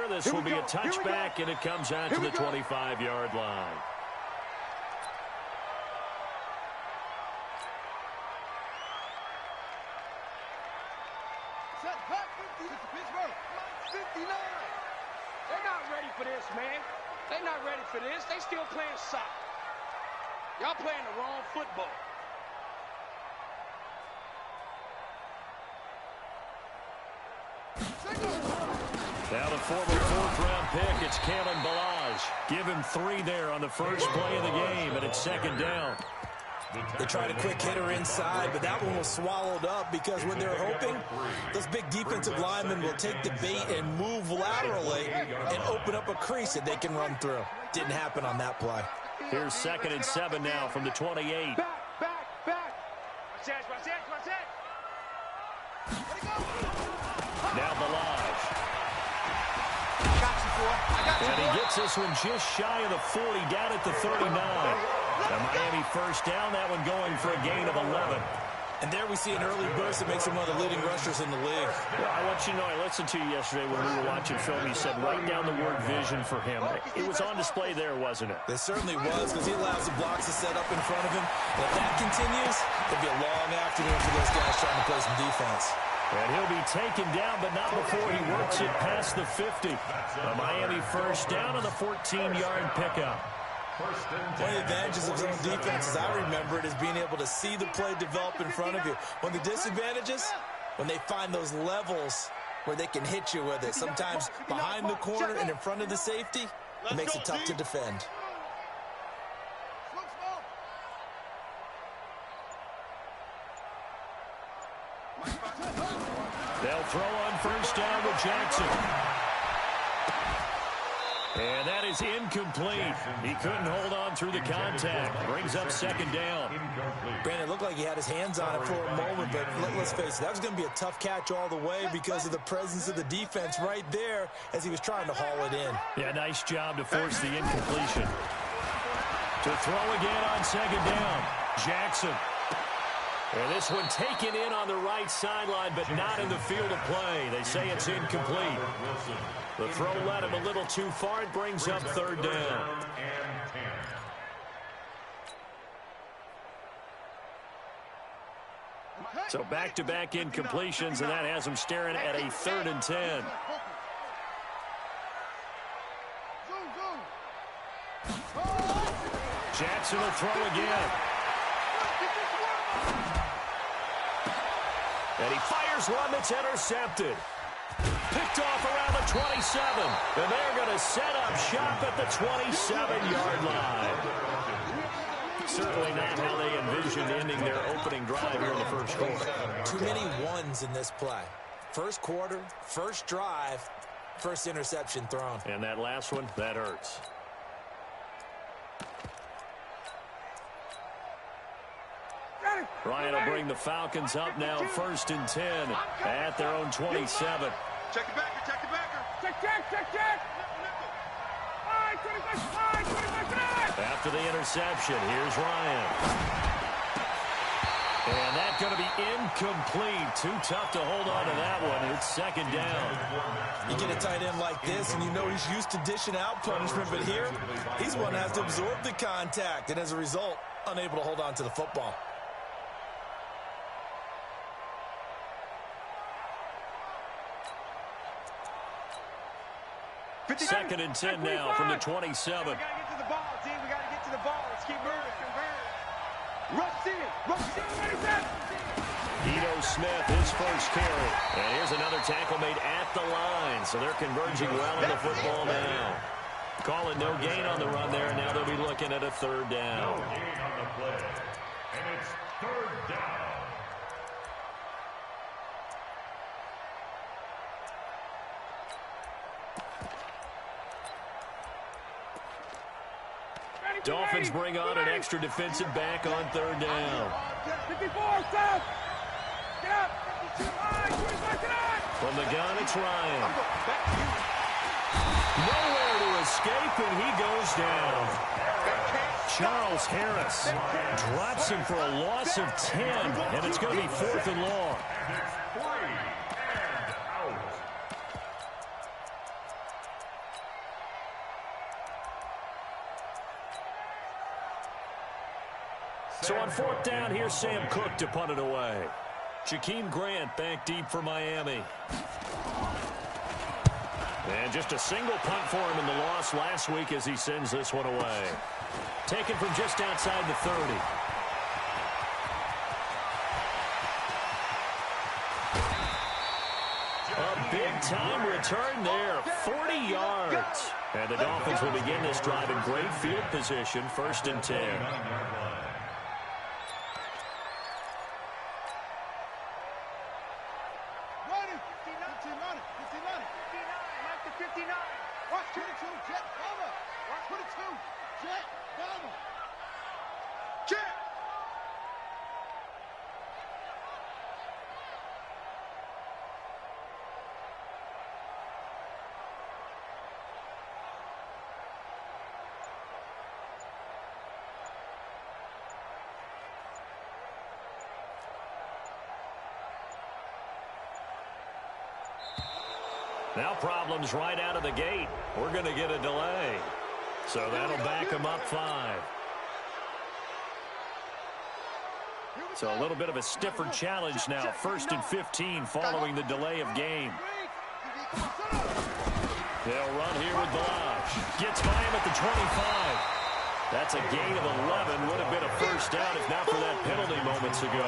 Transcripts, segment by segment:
there. This will be a touchback, and it comes out to the 25-yard line. They're not ready for this, man. They're not ready for this. They still playing soccer. Y'all playing the wrong football. Now the former fourth-round pick, it's Kalen Balaj. Give him 3 there on the first play of the game, and it's second down. They tried a quick hitter inside, but that one was swallowed up because what they're hoping, those big defensive linemen will take the bait and move laterally and open up a crease that they can run through. Didn't happen on that play. Here's 2nd and 7 now from the 28. Back. Watch that. Now Balaj. And he gets this one just shy of the 40, down at the 39. The Miami first down, that one going for a gain of 11. And there we see an early burst that makes him one of the leading rushers in the league. Well, I want you to know, I listened to you yesterday when we were watching film. You said write down the word vision for him. It was on display there, wasn't it? It certainly was, because he allows the blocks to set up in front of him. And if that continues, it'll be a long afternoon for those guys trying to play some defense. And he'll be taken down, but not before he works it past the 50. The Miami first down on the 14-yard pickup. One of the advantages of zone defense, as I remember it, is being able to see the play develop in front of you. One of the disadvantages, when they find those levels where they can hit you with it. Sometimes behind the corner and in front of the safety, it makes it tough to defend. They'll throw on first down with Jackson. And that is incomplete. He couldn't hold on through the contact. Brings up second down. Brandon, it looked like he had his hands on it for a moment, but let's face it, that was going to be a tough catch all the way because of the presence of the defense right there as he was trying to haul it in. Yeah, nice job to force the incompletion. To throw again on second down. Jackson. And this one taken in on the right sideline, but not in the field of play. They say it's incomplete. The throw led him a little too far. It brings up third down. So back-to-back incompletions, and that has him staring at a 3rd and 10. Jackson will throw again. And he fires one that's intercepted. Picked off around the 27. And they're going to set up shop at the 27-yard line. Certainly not how they envisioned ending their opening drive here in the first quarter. Too many ones in this play. First quarter, first drive, first interception thrown. And that last one, that hurts. Ryan will bring the Falcons up now, 1st and 10 at their own 27. Check the backer, check the backer. Check. After the interception, here's Ryan. And that's going to be incomplete. Too tough to hold on to that one. It's second down. You get a tight end like this, and you know he's used to dishing out punishment, but here, he's one that has to absorb the contact, and as a result, unable to hold on to the football. Second and 10 now from the 27. We got to get to the ball, team. We got to get to the ball. Let's keep moving. Rush in. Ito Smith, his first carry. And here's another tackle made at the line. So they're converging well on the football now. Call it no gain on the run there. Now they'll be looking at a 3rd down. No gain on the play. And it's 3rd down. Dolphins bring on an extra defensive back on 3rd down. 54, stop. Get up. From the gun, it's Ryan. Nowhere to escape, and he goes down. Charles Harris drops him for a loss of 10, and it's going to be 4th and long. And it's 3 and out. So on fourth down, here's Sam Cook to punt it away. Jakeem Grant back deep for Miami. And just a single punt for him in the loss last week as he sends this one away. Taken from just outside the 30. A big-time return there, 40 yards. And the Dolphins will begin this drive in great field position, 1st and 10. Now problems right out of the gate. We're going to get a delay. So that'll back them up 5. So a little bit of a stiffer challenge now. 1st and 15 following the delay of game. They'll run here with Balaj. Gets by him at the 25. That's a gain of 11. Would have been a first down if not for that penalty moments ago.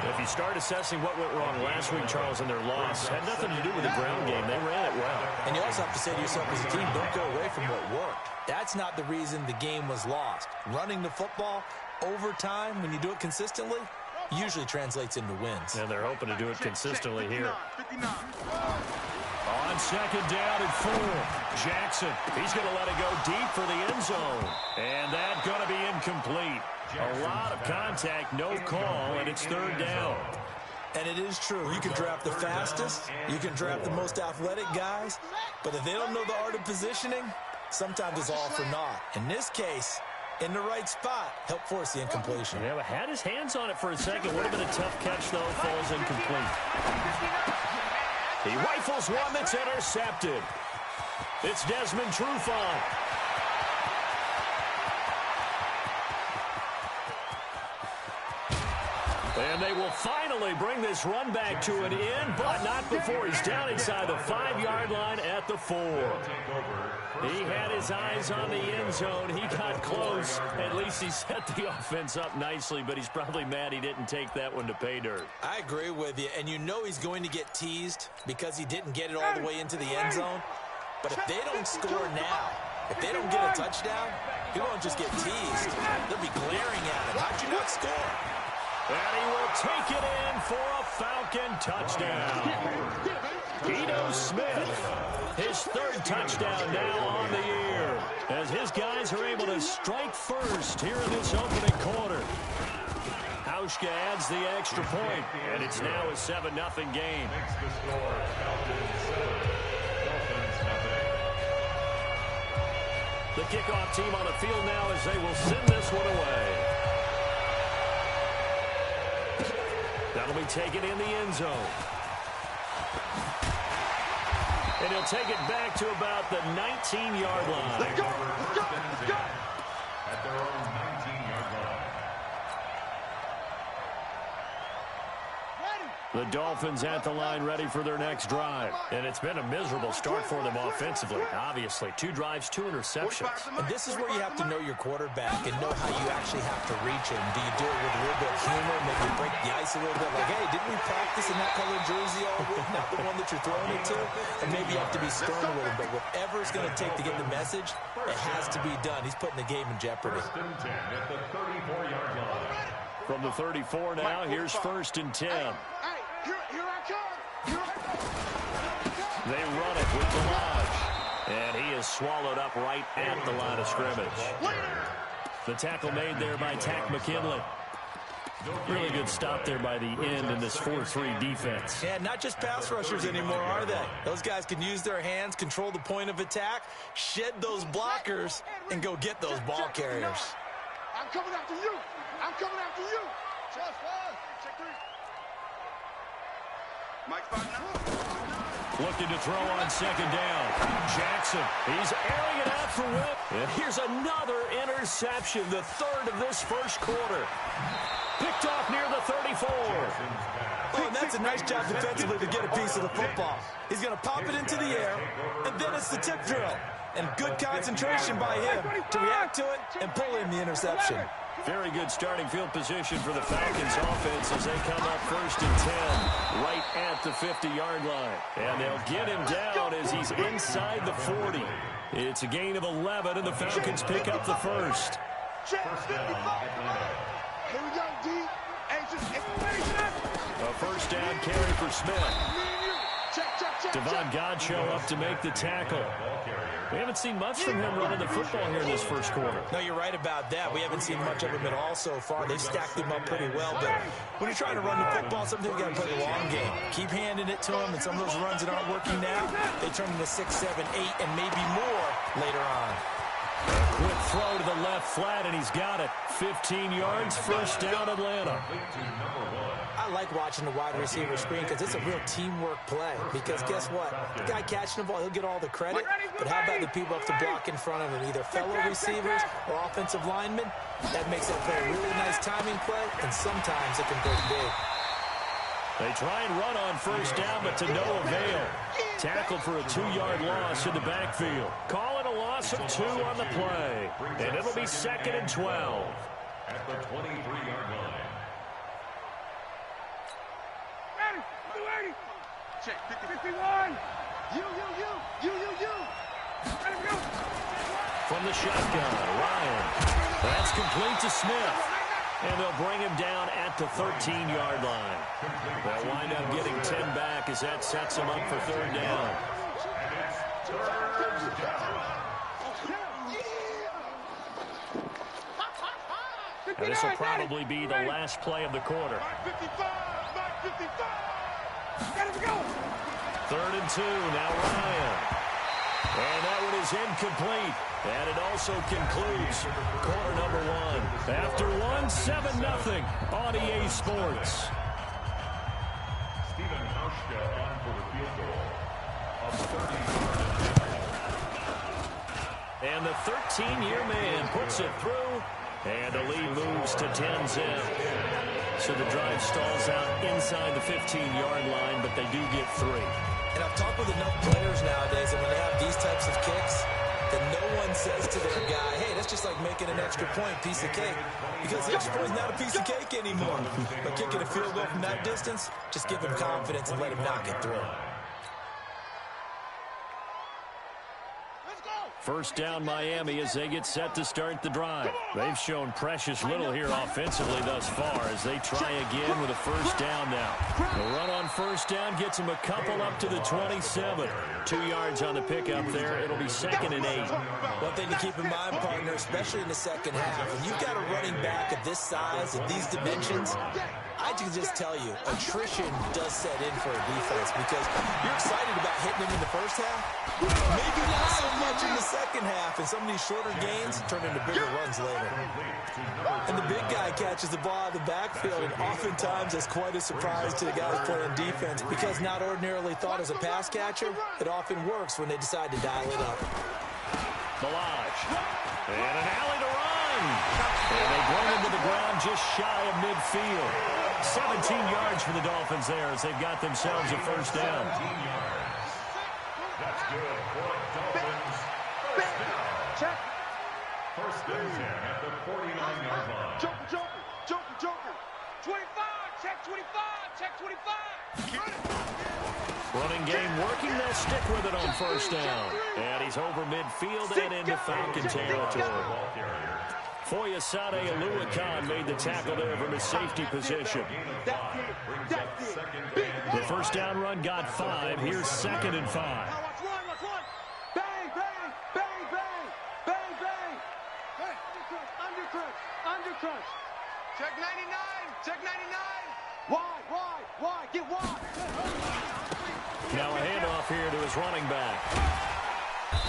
If you start assessing what went wrong last week, Charles, in their loss, had nothing to do with the ground game. They ran it well. And you also have to say to yourself as a team, don't go away from what worked. That's not the reason the game was lost. Running the football over time, when you do it consistently, usually translates into wins. And they're hoping to do it consistently here. On 2nd down and 4, Jackson, he's going to let it go deep for the end zone. And that's going to be incomplete. A lot of contact, no call, and it's 3rd down. And it is true. You can draft the fastest. You can draft the most athletic guys. But if they don't know the art of positioning, sometimes it's all for naught. In this case, in the right spot, help force the incompletion. Yeah, had his hands on it for a second. Would have been a tough catch, though. Falls incomplete. He rifles one that's intercepted. It's Desmond Trufant. And they will finally bring this run back to an end, but not before he's down inside the 5-yard line at the 4. He had his eyes on the end zone. He got close. At least he set the offense up nicely, but he's probably mad he didn't take that one to pay dirt. I agree with you, and you know he's going to get teased because he didn't get it all the way into the end zone. But if they don't score now, if they don't get a touchdown, he won't just get teased. They'll be glaring at him. How'd you not score? And he will take it in for a Falcon touchdown. Ito Smith, his 3rd touchdown now on the year, as his guys are able to strike first here in this opening quarter. Hauschka adds the extra point, and it's now a 7-0 game. The kickoff team on the field now as they will send this one away. That'll be taken in the end zone. And he'll take it back to about the 19-yard line. Let's go! Let's go! At their own 19-yard line. The Dolphins at the line ready for their next drive. And it's been a miserable start for them offensively. Obviously, 2 drives, 2 interceptions. And this is where you have to know your quarterback and know how you actually have to reach him. Do you do it with a little bit of humor, maybe break the ice a little bit? Like, hey, didn't we practice in that colored jersey all week, not the one that you're throwing it to? And maybe you have to be stern with him. But whatever it's going to take to get the message, it has to be done. He's putting the game in jeopardy. 1st and 10 at the 34-yard line. From the 34 now, here's 1st and 10. Here I come. They run it with Balaj. And he is swallowed up right at the line of scrimmage. The tackle made there by Tack McKinley. Really good stop there by the end in this 4-3 defense. Yeah, not just pass rushers anymore, are they? Those guys can use their hands, control the point of attack, shed those blockers, and go get those ball carriers. I'm coming after you. I'm coming after you. Check 3. Mike, Looking to throw on second down. Jackson, he's airing it out for Will. And here's another interception, the third of this first quarter. Picked off near the 34. Oh, and that's a nice job defensively to get a piece of the football. He's going to pop it into the air, and then it's the tip drill. And good concentration by him to react to it and pull in the interception. Very good starting field position for the Falcons offense as they come up 1st and 10, right at the 50-yard line. And they'll get him down as he's inside the 40. It's a gain of 11, and the Falcons pick up the first. Check 55. Here we go, D. A first down carry for Smith. Devon Godchaux up to make the tackle. We haven't seen much from him running the football here in this first quarter. No, you're right about that. We haven't seen much of him at all so far. They've stacked him up pretty well. But when you're trying to run the football, sometimes you got to play the long game. Keep handing it to him, and some of those runs that aren't working now, they turn into 6, 7, 8, and maybe more later on. Quick throw to the left flat, and he's got it. 15 yards, first down, Atlanta. I like watching the wide receiver screen because it's a real teamwork play. Because guess what? The guy catching the ball, he'll get all the credit. But how about the people up the block in front of him, either fellow receivers or offensive linemen? That makes that play a really nice timing play, and sometimes it can break big. They try and run on first down, but to no avail. Tackled for a 2-yard loss in the backfield. Call it a loss of 2 on the play. And it'll be 2nd and 12. At the 23-yard line. Check 51. You. From the shotgun, Ryan. That's complete to Smith. And they'll bring him down at the 13-yard line. They'll wind up getting 10 back as that sets him up for 3rd down. Now, this will probably be the last play of the quarter. 3rd and 2, now Ryan. And that one is incomplete. And it also concludes quarter number 1. After 1, 7-0 on EA Sports. Stephen Hauschka on for the field goal of 30. And the 13-year man puts it through. And the lead moves to 10-zip. So the drive stalls out inside the 15-yard line, but they do get 3. And I've talked with enough players nowadays, and when they have these types of kicks, that no one says to their guy, hey, that's just like making an extra point, piece of cake. Because the extra point is not a piece of cake anymore. But kicking a field goal from that distance, just give him confidence and let him knock it through. First down Miami as they get set to start the drive. They've shown precious little here offensively thus far as they try again with a first down now. The run on first down gets them a couple up to the 27. 2 yards on the pickup there. It'll be 2nd and 8. One thing to keep in mind, partner, especially in the second half, when you've got a running back of this size, of these dimensions, I can just tell you, attrition does set in for a defense because you're excited about hitting him in the first half. Maybe not so much in the second half, and some of these shorter gains turn into bigger runs later. And the big guy catches the ball out of the backfield, and oftentimes it's quite a surprise to the guys playing defense because not ordinarily thought as a pass catcher, it often works when they decide to dial it up. Milage. And an alley to run. And they bring him to the ground just shy of midfield. 17 yards for the Dolphins there as they've got themselves a first down. That's good for Dolphins. First down. Check. First and 10 at the 49-yard line. Joker. 25. Check 25. Check 25. Running game working. They'll stick with it on first down. And he's over midfield and into Falcon territory. Foyesade Aluakan made the tackle there from his safety position. The first down run got 5. Here's 2nd and 5. Bang. Undercrunch. Check 99. Wide. Get wide. Now a handoff here to his running back.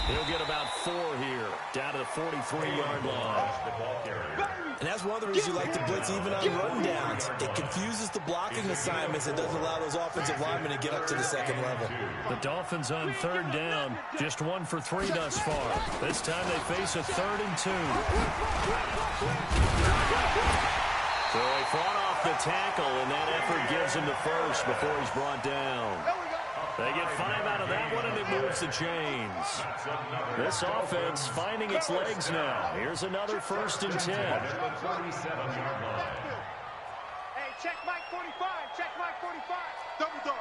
He'll get about 4 here, down to the 43-yard line. And that's one of the reasons you like to blitz even on rundowns. It confuses the blocking assignments. It doesn't allow those offensive linemen to get up to the second level. The Dolphins on 3rd down, just 1 for 3 thus far. This time they face a 3rd and 2. So they fought off the tackle, and that effort gives him the first before he's brought down. They get 5 out of that one, and it moves the chains. This offense finding its legs now. Here's another 1st and 10. Hey, check Mike 45. Check Mike 45. Double dog.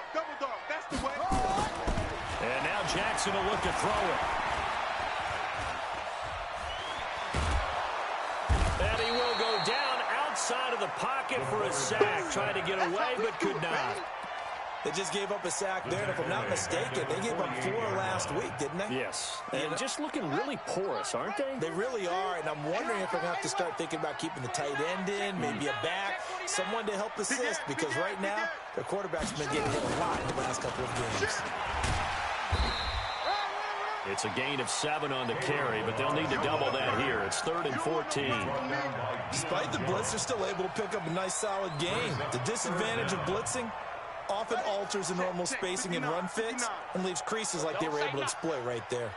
That's the way. And now Jackson will look to throw it. And he will go down outside of the pocket for a sack. Trying to get away, but could not. They just gave up a sack there, and if I'm not mistaken, they gave up 4 last week, didn't they? Yes. And just looking really porous, aren't they? They really are, and I'm wondering if they're going to have to start thinking about keeping the tight end in, maybe a back, someone to help assist, because right now, their quarterback's been getting hit a lot in the last couple of games. It's a gain of 7 on the carry, but they'll need to double that here. It's 3rd and 14. Despite the blitz, they're still able to pick up a nice, solid gain. The disadvantage of blitzing often alters the normal spacing and run fits and leaves creases like they were able to exploit right there.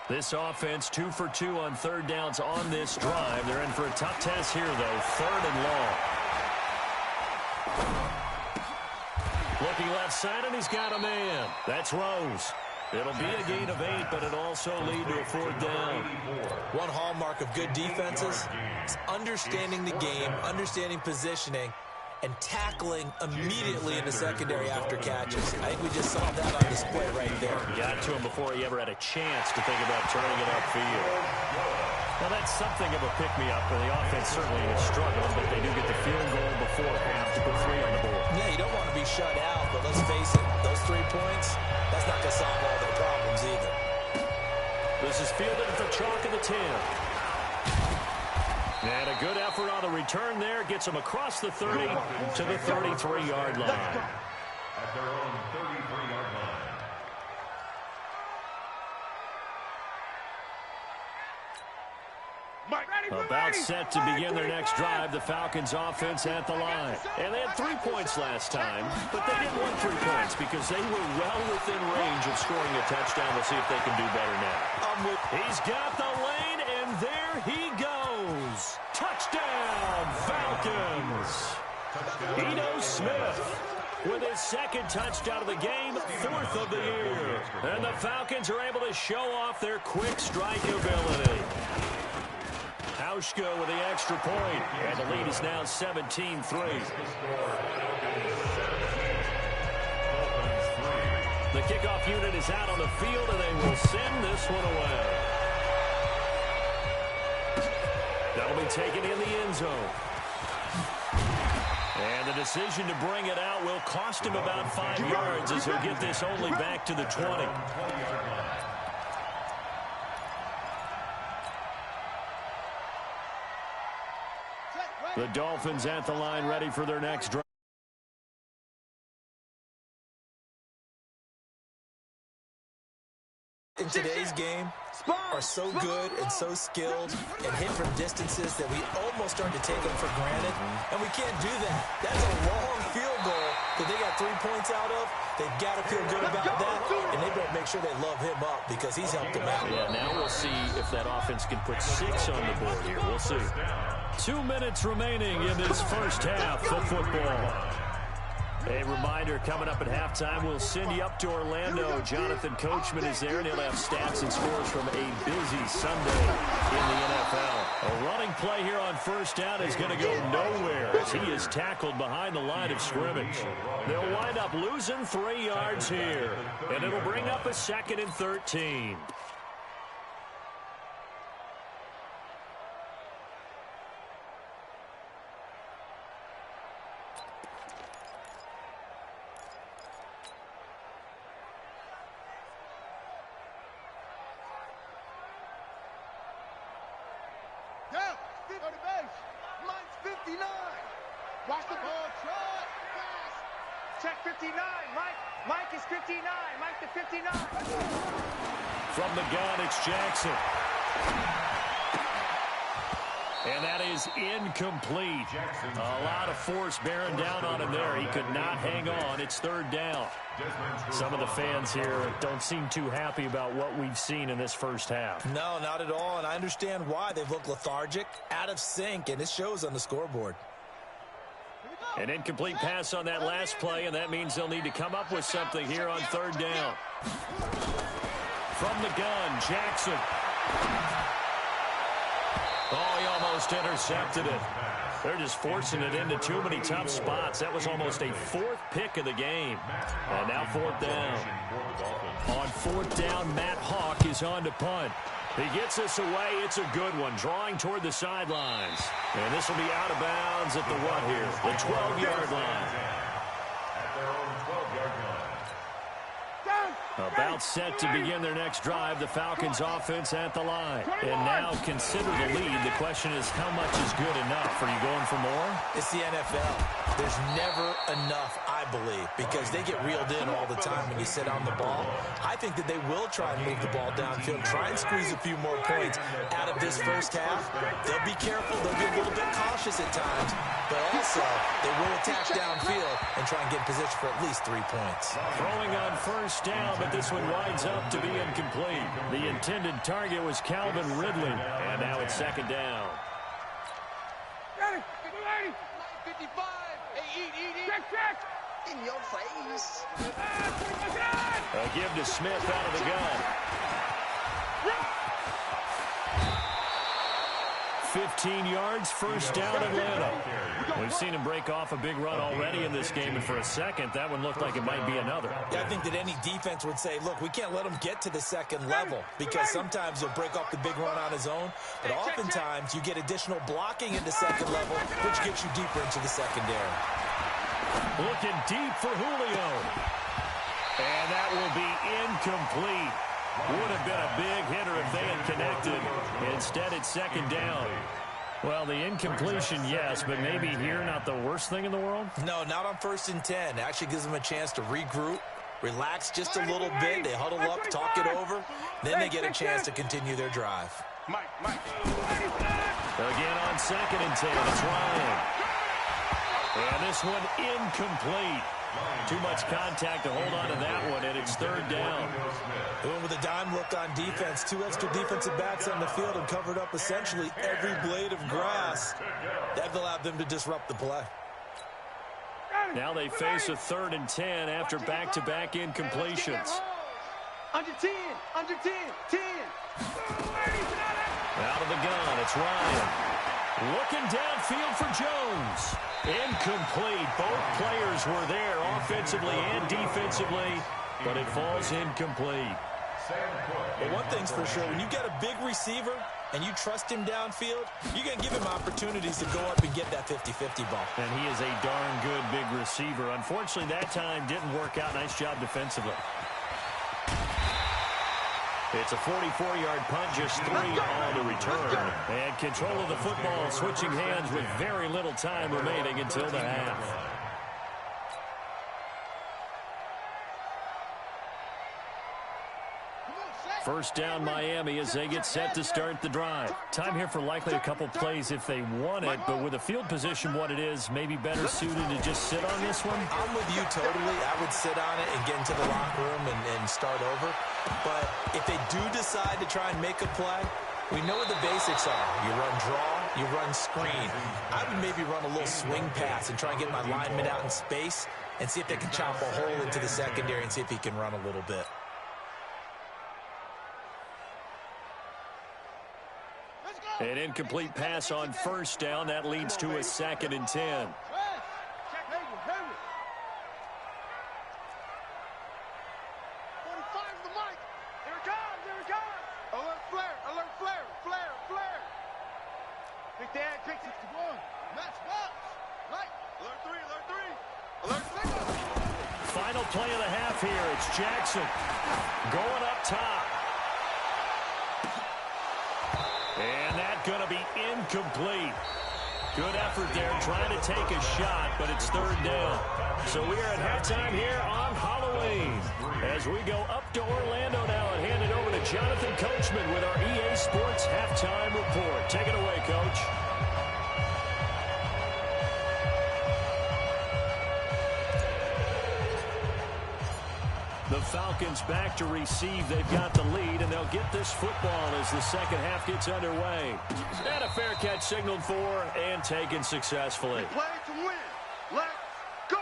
This offense 2 for 2 on 3rd downs on this drive. They're in for a tough test here, though. 3rd and long. Looking left side, and he's got a man. That's Rose. It'll be a gain of 8, but it'll also lead to a 4th down. One hallmark of good defenses is understanding the game, understanding positioning, and tackling immediately in the secondary after catches. I think we just saw that on display right there. Got to him before he ever had a chance to think about turning it upfield. Well, that's something of a pick-me-up, and the offense certainly is struggling, but they do get the field goal before half to put 3 on the board. Yeah, you don't want to be shut out, but let's face it, those 3 points, that's not going to solve all their problems either. This is fielded at the chalk of the 10. And a good effort on the return there gets them across the 30 to the 33-yard line. At their own 33-yard line. About set to begin their next drive, the Falcons offense at the line. And they had 3 points last time, but they didn't want 3 points because they were well within range of scoring a touchdown. We'll see if they can do better now. He's got the lane, and there he goes. Touchdown, Falcons. Eno Smith with his 2nd touchdown of the game, 4th of the year. And the Falcons are able to show off their quick strike ability. Hauschka with the extra point, and the lead is now 17-3. The kickoff unit is out on the field, and they will send this one away. That'll be taken in the end zone. And the decision to bring it out will cost him about 5 yards as he'll get this only back to the 20. The Dolphins at the line ready for their next drive. In today's game are so good and so skilled and hit from distances that we almost start to take them for granted, and we can't do that. That's a long field goal that they got 3 points out of. They've got to feel good about that, and they better make sure they love him up because he's helped them out. Yeah, now we'll see if that offense can put 6 on the board here. We'll see. 2 minutes remaining in this first half of football. A reminder, coming up at halftime, we'll send you up to Orlando. Jonathan Coachman is there, and he'll have stats and scores from a busy Sunday in the NFL. A running play here on 1st down is going to go nowhere as he is tackled behind the line of scrimmage. They'll wind up losing 3 yards here, and it'll bring up a 2nd and 13. check 59. Mike is 59. Mike to 59. From the gun, it's Jackson. And that is incomplete. A lot of force bearing down on him there. He could not hang on. It's third down. Some of the fans here don't seem too happy about what we've seen in this first half. No, not at all, and I understand why. They've looked lethargic, out of sync, and it shows on the scoreboard. An incomplete pass on that last play, and that means they'll need to come up with something here on third down. From the gun, Jackson. Oh, he almost intercepted it. They're just forcing it into too many tough spots. That was almost a fourth pick of the game. And now fourth down. On fourth down, Matt Hawk is on to punt. He gets this away. It's a good one, drawing toward the sidelines. And this will be out of bounds at the what here? The 12-yard line. At their own 12-yard line. About set to begin their next drive, the Falcons offense at the line. And now consider the lead. The question is, how much is good enough? Are you going for more? It's the NFL. There's never enough, I believe, because they get reeled in all the time when you sit on the ball. I think that they will try and move the ball downfield, try and squeeze a few more points out of this first half. They'll be careful. They'll be a little bit cautious at times, but also they will attack downfield and try and get in position for at least 3 points. Throwing on first down, but this one winds up to be incomplete. The intended target was Calvin Ridley, and now it's second down. Ready. 55. Hey, eat. Check. In your face. A give to Smith out of the gun. 15 yards, first down Atlanta. We've seen him break off a big run already in this game, and for a second, that one looked like it might be another. Yeah, I think that any defense would say, look, we can't let him get to the second level, because sometimes he'll break off the big run on his own, but oftentimes you get additional blocking at the second level, which gets you deeper into the secondary. Looking deep for Julio. And that will be incomplete. Would have been a big hitter if they had connected. Instead, it's second down. Well, the incompletion, yes, but maybe here not the worst thing in the world? No, not on 1st and 10. It actually gives them a chance to regroup, relax just a little bit. They huddle up, talk it over. Then they get a chance to continue their drive. Mike. Again on 2nd and 10, it's Ryan. And this one incomplete. Too much contact to hold on to that one, and it's third down. With a dime look on defense, 2 extra defensive backs on the field and covered up essentially every blade of grass. That allowed them to disrupt the play. Now they face a 3rd and 10 after back-to-back incompletions. Under 10. 10. Out of the gun, it's Ryan. Looking downfield for Jones. Incomplete. Both players were there offensively and defensively, but it falls incomplete. But one thing's for sure, when you get a big receiver and you trust him downfield, you're going to give him opportunities to go up and get that 50-50 ball. And he is a darn good big receiver. Unfortunately, that time didn't work out. Nice job defensively. It's a 44-yard punt, just 3 on the return. And control of the football switching hands with very little time remaining until the half. First down Miami as they get set to start the drive. Time here for likely a couple plays if they want it, but with a field position what it is, maybe better suited to just sit on this one? I'm with you totally. I would sit on it and get into the locker room and start over. But if they do decide to try and make a play, we know what the basics are. You run draw, you run screen. I would maybe run a little swing pass and try and get my lineman out in space and see if they can chop a hole into the secondary and see if he can run a little bit. An incomplete pass on first down. That leads to a 2nd and 10. Final play of the half here. It's Jackson going up top. And that's going to be incomplete. Good effort there, trying to take a shot, but it's third down. So we are at halftime here on Halloween. As we go up to Orlando now and hand it over to Jonathan Coachman with our EA Sports Halftime Report. Take it away, Coach. The Falcons back to receive. They've got the lead, and they'll get this football as the second half gets underway. And a fair catch signaled for and taken successfully. Play to win. Let's go.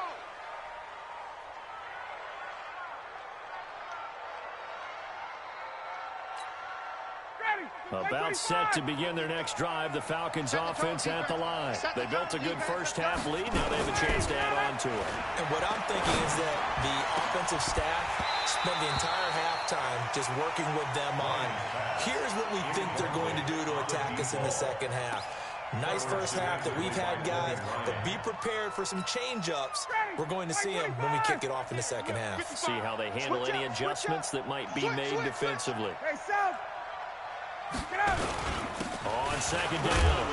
About set to begin their next drive. The Falcons offense at the line. They built a good first half lead. Now they have a chance to add on to it. And what I'm thinking is that the offensive staff spent the entire halftime just working with them on, here's what we think they're going to do to attack us in the second half. Nice first half that we've had, guys, but be prepared for some change-ups. We're going to see them when we kick it off in the second half. See how they handle any adjustments that might be made defensively. On second down,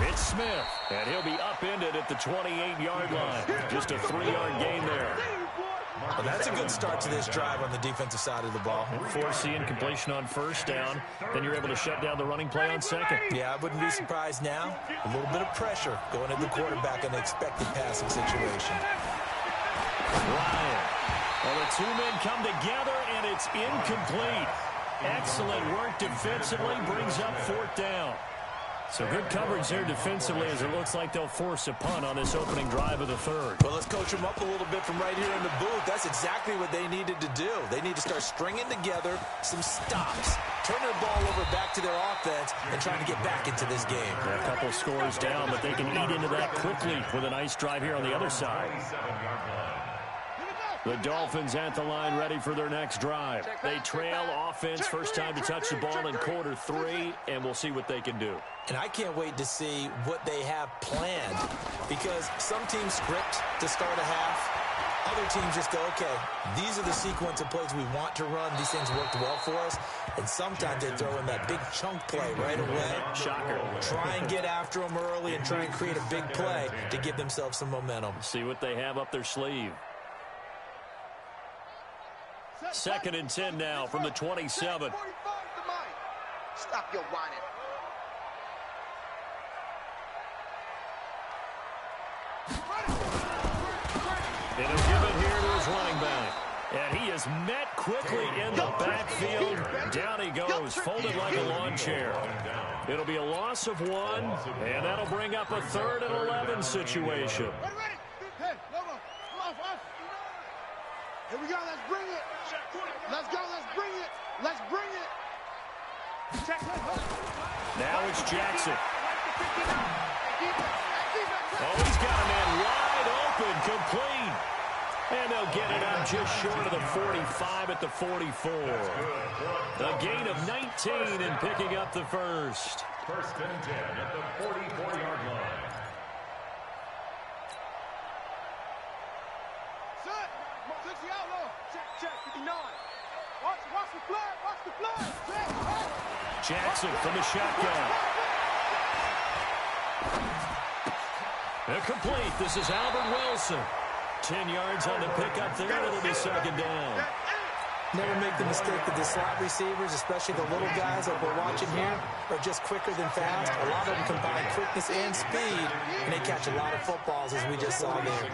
it's Smith, and he'll be upended at the 28-yard line. Just a 3-yard gain there. Well, that's a good start to this drive on the defensive side of the ball. Force the incompletion on first down. Then you're able to shut down the running play on second. Yeah, I wouldn't be surprised now. A little bit of pressure going at the quarterback in an expected passing situation. Ryan. Well, the two men come together, and it's incomplete. Excellent work defensively, brings up fourth down. So good coverage there defensively as it looks like they'll force a punt on this opening drive of the third. Well, let's coach them up a little bit from right here in the booth. That's exactly what they needed to do. They need to start stringing together some stops, turning the ball over back to their offense, and trying to get back into this game. A couple scores down, but they can eat into that quickly with a nice drive here on the other side. The Dolphins at the line ready for their next drive. They trail offense, first time to touch the ball in quarter 3, and we'll see what they can do. And I can't wait to see what they have planned, because some teams script to start a half. Other teams just go, okay, these are the sequence of plays we want to run. These things worked well for us. And sometimes they throw in that big chunk play right away. Shocker. Try and get after them early and try and create a big play to give themselves some momentum. See what they have up their sleeve. Second and 10 now from the 27. Stop your whining. And he'll give it here to his running back. And he is met quickly in the backfield. Down he goes, folded like a lawn chair. It'll be a loss of 1, and that'll bring up a 3rd and 11 situation. Here we go, let's bring it. Let's go, let's bring it. Let's bring it. Now it's Jackson. Oh, he's got a man wide open, complete. And they'll get it up just short of the 45 at the 44. A gain of 19 and picking up the first. First and 10 at the 44-yard line. Jackson from the shotgun. Complete. This is Albert Wilson. 10 yards on the pickup there. It'll be second down. Never make the mistake that the slot receivers, especially the little guys that we're watching here, are just quicker than fast. A lot of them combine quickness and speed, and they catch a lot of footballs, as we just saw there.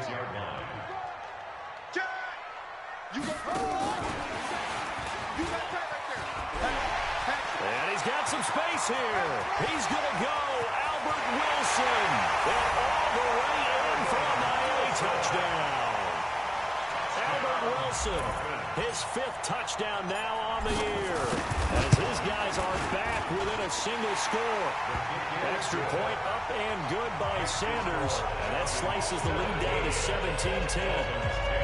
And he's got some space here. He's going to go. Albert Wilson. And all the way in for a touchdown. Albert Wilson, his 5th touchdown now on the year, as his guys are back within a single score. Extra point up and good by Sanders. And that slices the lead down to 17-10.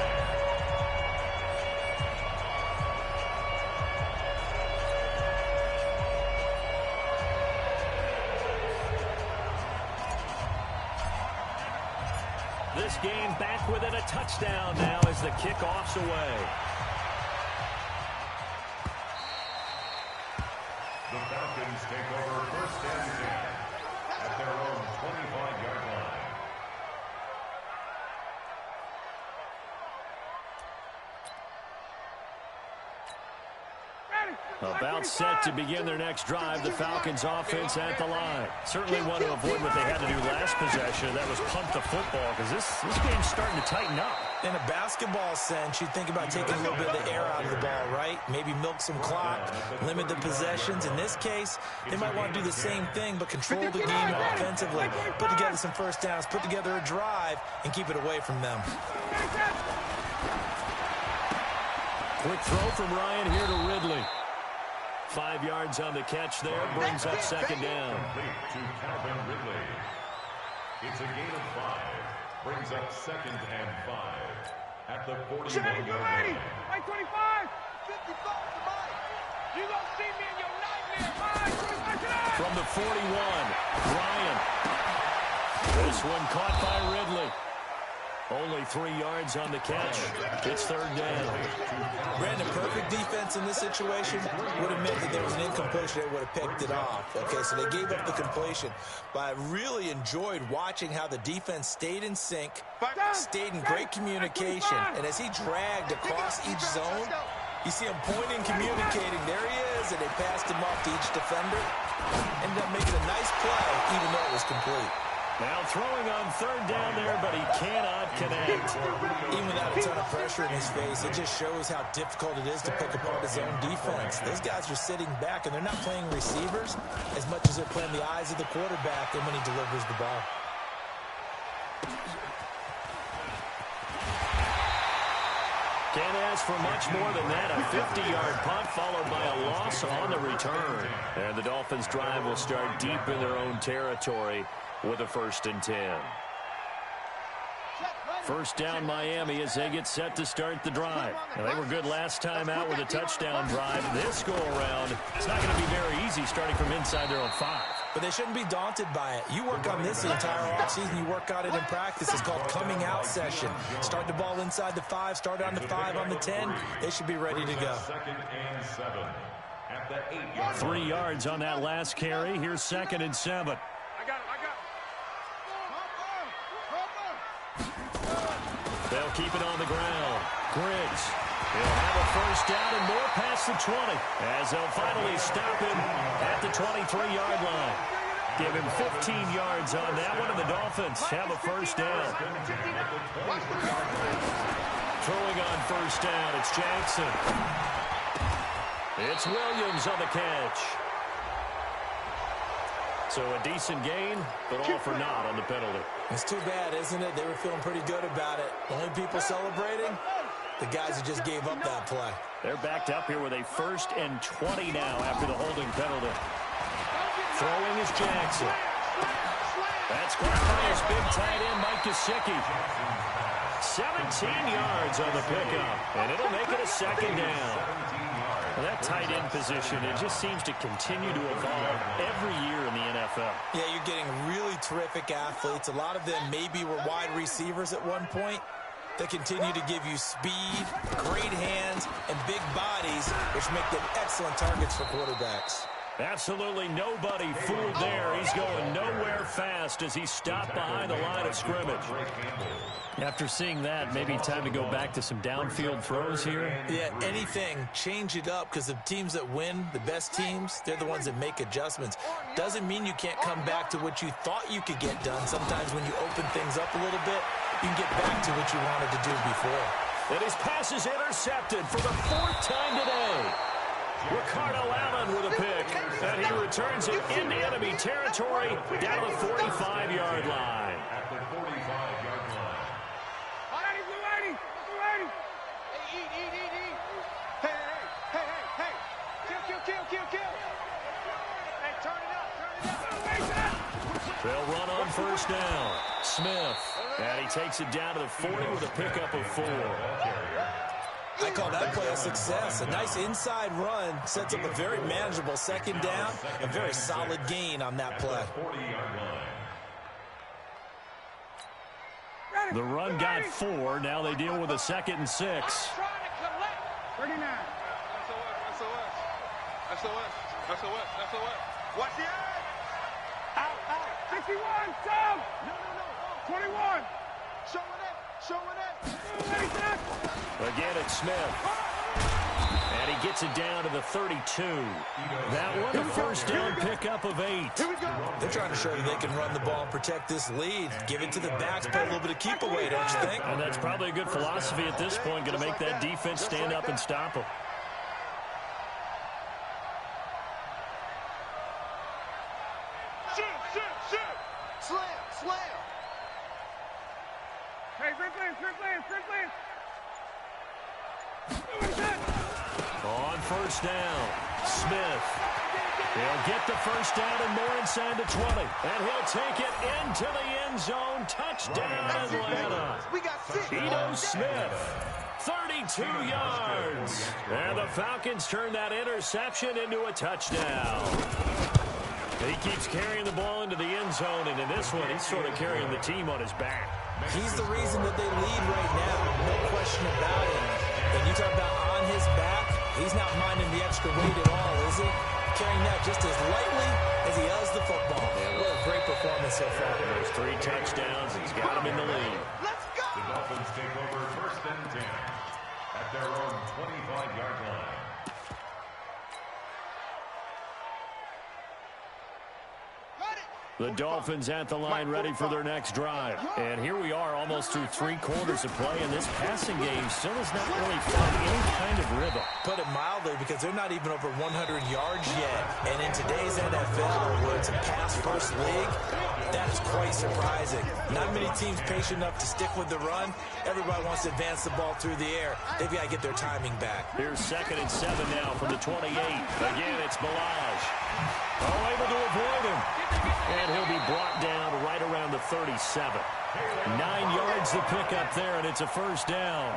This game back within a touchdown now as the kickoff's away. The Falcons take over first and 10. at their own 25-yard line. About set to begin their next drive, the Falcons offense at the line. Certainly want to avoid what they had to do last possession. That was pump the football, because this game's starting to tighten up. In a basketball sense, you think about taking a little bit of the air out of the ball, right? Maybe milk some clock, limit the possessions. In this case, they might want to do the same thing, but control the game offensively. Put together some first downs, put together a drive, and keep it away from them. Quick throw from Ryan here to Ridley. 5 yards on the catch there, brings up second down. Complete to Calvin Ridley. It's a gain of 5. Brings up 2nd and 5 at the 41-yard line. Mike 25. 55 to Mike. You gonna see me in your nightmare. Mike 25 tonight. From the 41, Ryan. This one caught by Ridley. Only 3 yards on the catch. It's third down. Brandon, perfect defense in this situation would have meant that there was an incompletion. They would have picked it off. Okay, so they gave up the completion. But I really enjoyed watching how the defense stayed in sync, stayed in great communication, and as he dragged across each zone, you see him pointing, communicating. There he is, and they passed him off to each defender. Ended up making a nice play, even though it was complete. Now throwing on third down there, but he cannot connect. Even without a ton of pressure in his face, it just shows how difficult it is to pick apart his own defense. Those guys are sitting back, and they're not playing receivers as much as they're playing the eyes of the quarterback and when he delivers the ball. Can't ask for much more than that. A 50-yard punt followed by a loss on the return. And the Dolphins' drive will start deep in their own territory with a 1st and 10. First down Miami as they get set to start the drive. Now, they were good last time out with a touchdown drive. This go-around, it's not going to be very easy starting from inside their own 5. But they shouldn't be daunted by it. You work on this the entire offseason. You work on it in practice. It's called coming out session. Start the ball inside the 5, start on the 5, on the 10. They should be ready to go. 2nd and 7 at the 8-yard line. 3 yards on that last carry. Here's 2nd and 7. They'll keep it on the ground. Griggs. He'll have a first down and more past the 20 as they'll finally stop him at the 23-yard line. Give him 15 yards on that one, and the Dolphins have a first down. Throwing on first down, it's Jackson. It's Williams on the catch. So a decent gain, but all for naught on the penalty. It's too bad, isn't it? They were feeling pretty good about it. The only people celebrating, the guys who just gave up that play. They're backed up here with a 1st and 20 now after the holding penalty. Throwing is Jackson. That's caught by his big tight end, Mike Gesicki. 17 yards on the pickup, and it'll make it a 2nd down. Well, that tight end position, it just seems to continue to evolve every year in the NFL. Yeah, you're getting really terrific athletes. A lot of them maybe were wide receivers at one point. They continue to give you speed, great hands, and big bodies, which make them excellent targets for quarterbacks. Absolutely nobody fooled there. He's going nowhere fast as he stopped behind the line of scrimmage. After seeing that, maybe time to go back to some downfield throws here. Yeah, anything. Change it up, because the teams that win, the best teams, they're the ones that make adjustments. Doesn't mean you can't come back to what you thought you could get done. Sometimes when you open things up a little bit, you can get back to what you wanted to do before. And his pass is intercepted for the 4th time today. Ricardo Allen with a pick, and he returns it into enemy territory down the 45-yard line. At the 45-yard line. All right, Blue 80. Hey, eat. Hey. Kill. Hey, turn it up. They'll run on first down. Smith, and he takes it down to the 40 with a pickup of 4. I call that play a success. A nice inside run sets up a very manageable 2nd down, a very solid gain on that play. 40-yard line. The run got 4. Now they deal with a 2nd and 6. 39. SOS. Watch the eye. Out. 51, Tom! No. 21! Showing it! Again, it's Smith. And he gets it down to the 32. That one, a first down pickup of 8. They're trying to show you they can run the ball and protect this lead. Give it to the backs, play a little bit of keep away, don't you think? And that's probably a good philosophy at this point, going to make that defense stand up and stop them. Shoot! Slam! Hey, free play! On first down, Smith. He'll get the first down and more inside the 20. And he'll take it into the end zone. Touchdown, Atlanta. Ito Smith, 32 yards. And the Falcons turn that interception into a touchdown. He keeps carrying the ball into the end zone, and in this one, he's sort of carrying the team on his back. He's the reason that they lead right now, no question about it. And you talk about on his back, he's not minding the extra weight at all, is he? Carrying that just as lightly as he does the football. What a great performance so far. There's 3 touchdowns. He's got him in the lead. Let's go! The Dolphins take over first and 10 at their own 25-yard line. The Dolphins at the line ready for their next drive. And here we are almost through 3 quarters of play, and this passing game still has not really found any kind of rhythm. Put it mildly, because they're not even over 100 yards yet. And in today's NFL, where it's a pass-first league, that is quite surprising. Not many teams patient enough to stick with the run. Everybody wants to advance the ball through the air. They've got to get their timing back. Here's 2nd and 7 now from the 28. Again, it's Balaj. Able to avoid him. And he'll be brought down right around the 37. 9 yards to pick up there, and it's a first down.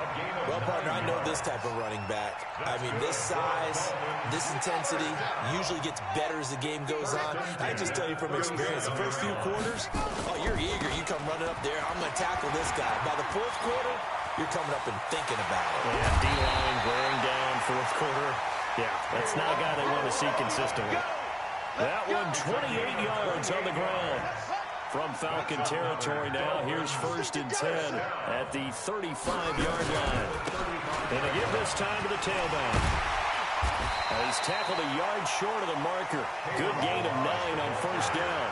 Well, partner, I know this type of running back. I mean, this size, this intensity usually gets better as the game goes on. I just tell you from experience, the first few quarters, oh, you're eager. You come running up there. I'm going to tackle this guy. By the 4th quarter, you're coming up and thinking about it. Yeah, D-line wearing down 4th quarter. Yeah, that's not a guy they want to see consistently. That one 28 yards on the ground. From Falcon territory now, here's 1st and 10 at the 35-yard line. And they give this time to the tailback. He's tackled a yard short of the marker. Good gain of 9 on first down.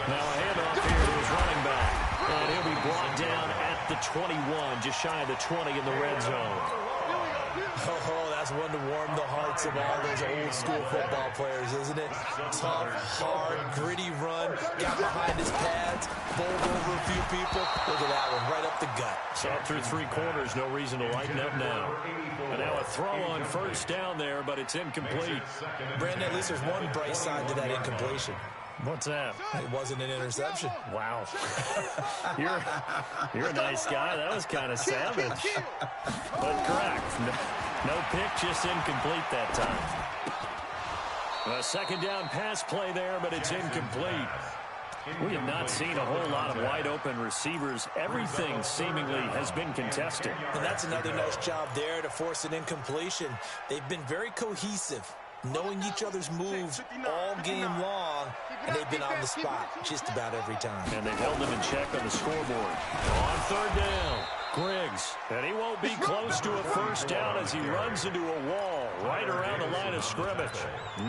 Now a handoff here to his running back. And he'll be brought down at the 21, just shy of the 20 in the red zone. Oh, that's one to warm the hearts of all those old-school football players, isn't it? Tough, hard, gritty run, got behind his pads, bowled over a few people. Look at that one, right up the gut. Saw through 3 quarters, no reason to lighten up now. And now a throw on first down there, but it's incomplete. Brandon, at least there's one bright side to that incompletion. What's that? It wasn't an interception. Wow. You're a nice guy. That was kind of savage. But correct. No pick, just incomplete that time. A 2nd down pass play there, but it's incomplete. We have not seen a whole lot of wide-open receivers. Everything seemingly has been contested. And that's another nice job there to force an incompletion. They've been very cohesive, knowing each other's moves all game long, and they've been on the spot just about every time. And they've held them in check on the scoreboard. On 3rd down, Griggs. And he won't be close to a first down as he runs into a wall right around the line of scrimmage.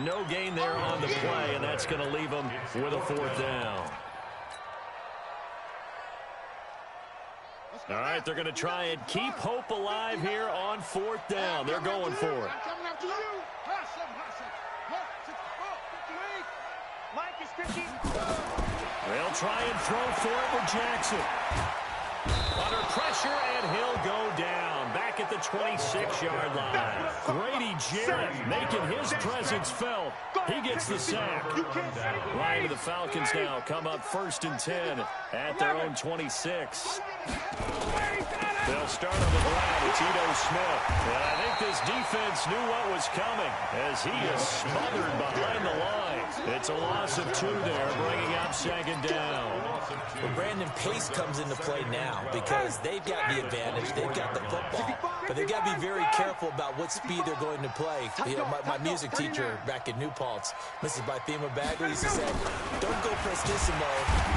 No gain there on the play, and that's going to leave him with a 4th down. All right, they're going to try and keep hope alive here on 4th down. They're going for it. They'll try and throw for it with Jackson. Under pressure, and he'll go down. Back at the 26-yard line. Grady Jarrett making his presence felt He gets the sack. Ryan of the Falcons now come up 1st and 10 at their own 26. They'll start on the ground. It's Ito Smith. And I think this defense knew what was coming as he is smothered behind the line. It's a loss of 2 there, bringing up 2nd down. Well, Brandon, pace comes into play now because they've got the advantage. They've got the football. But they've got to be very careful about what speed they're going to play. You know, my music teacher back in New Paltz, Mrs. Bythema Bagley, used to say, don't go prestissimo.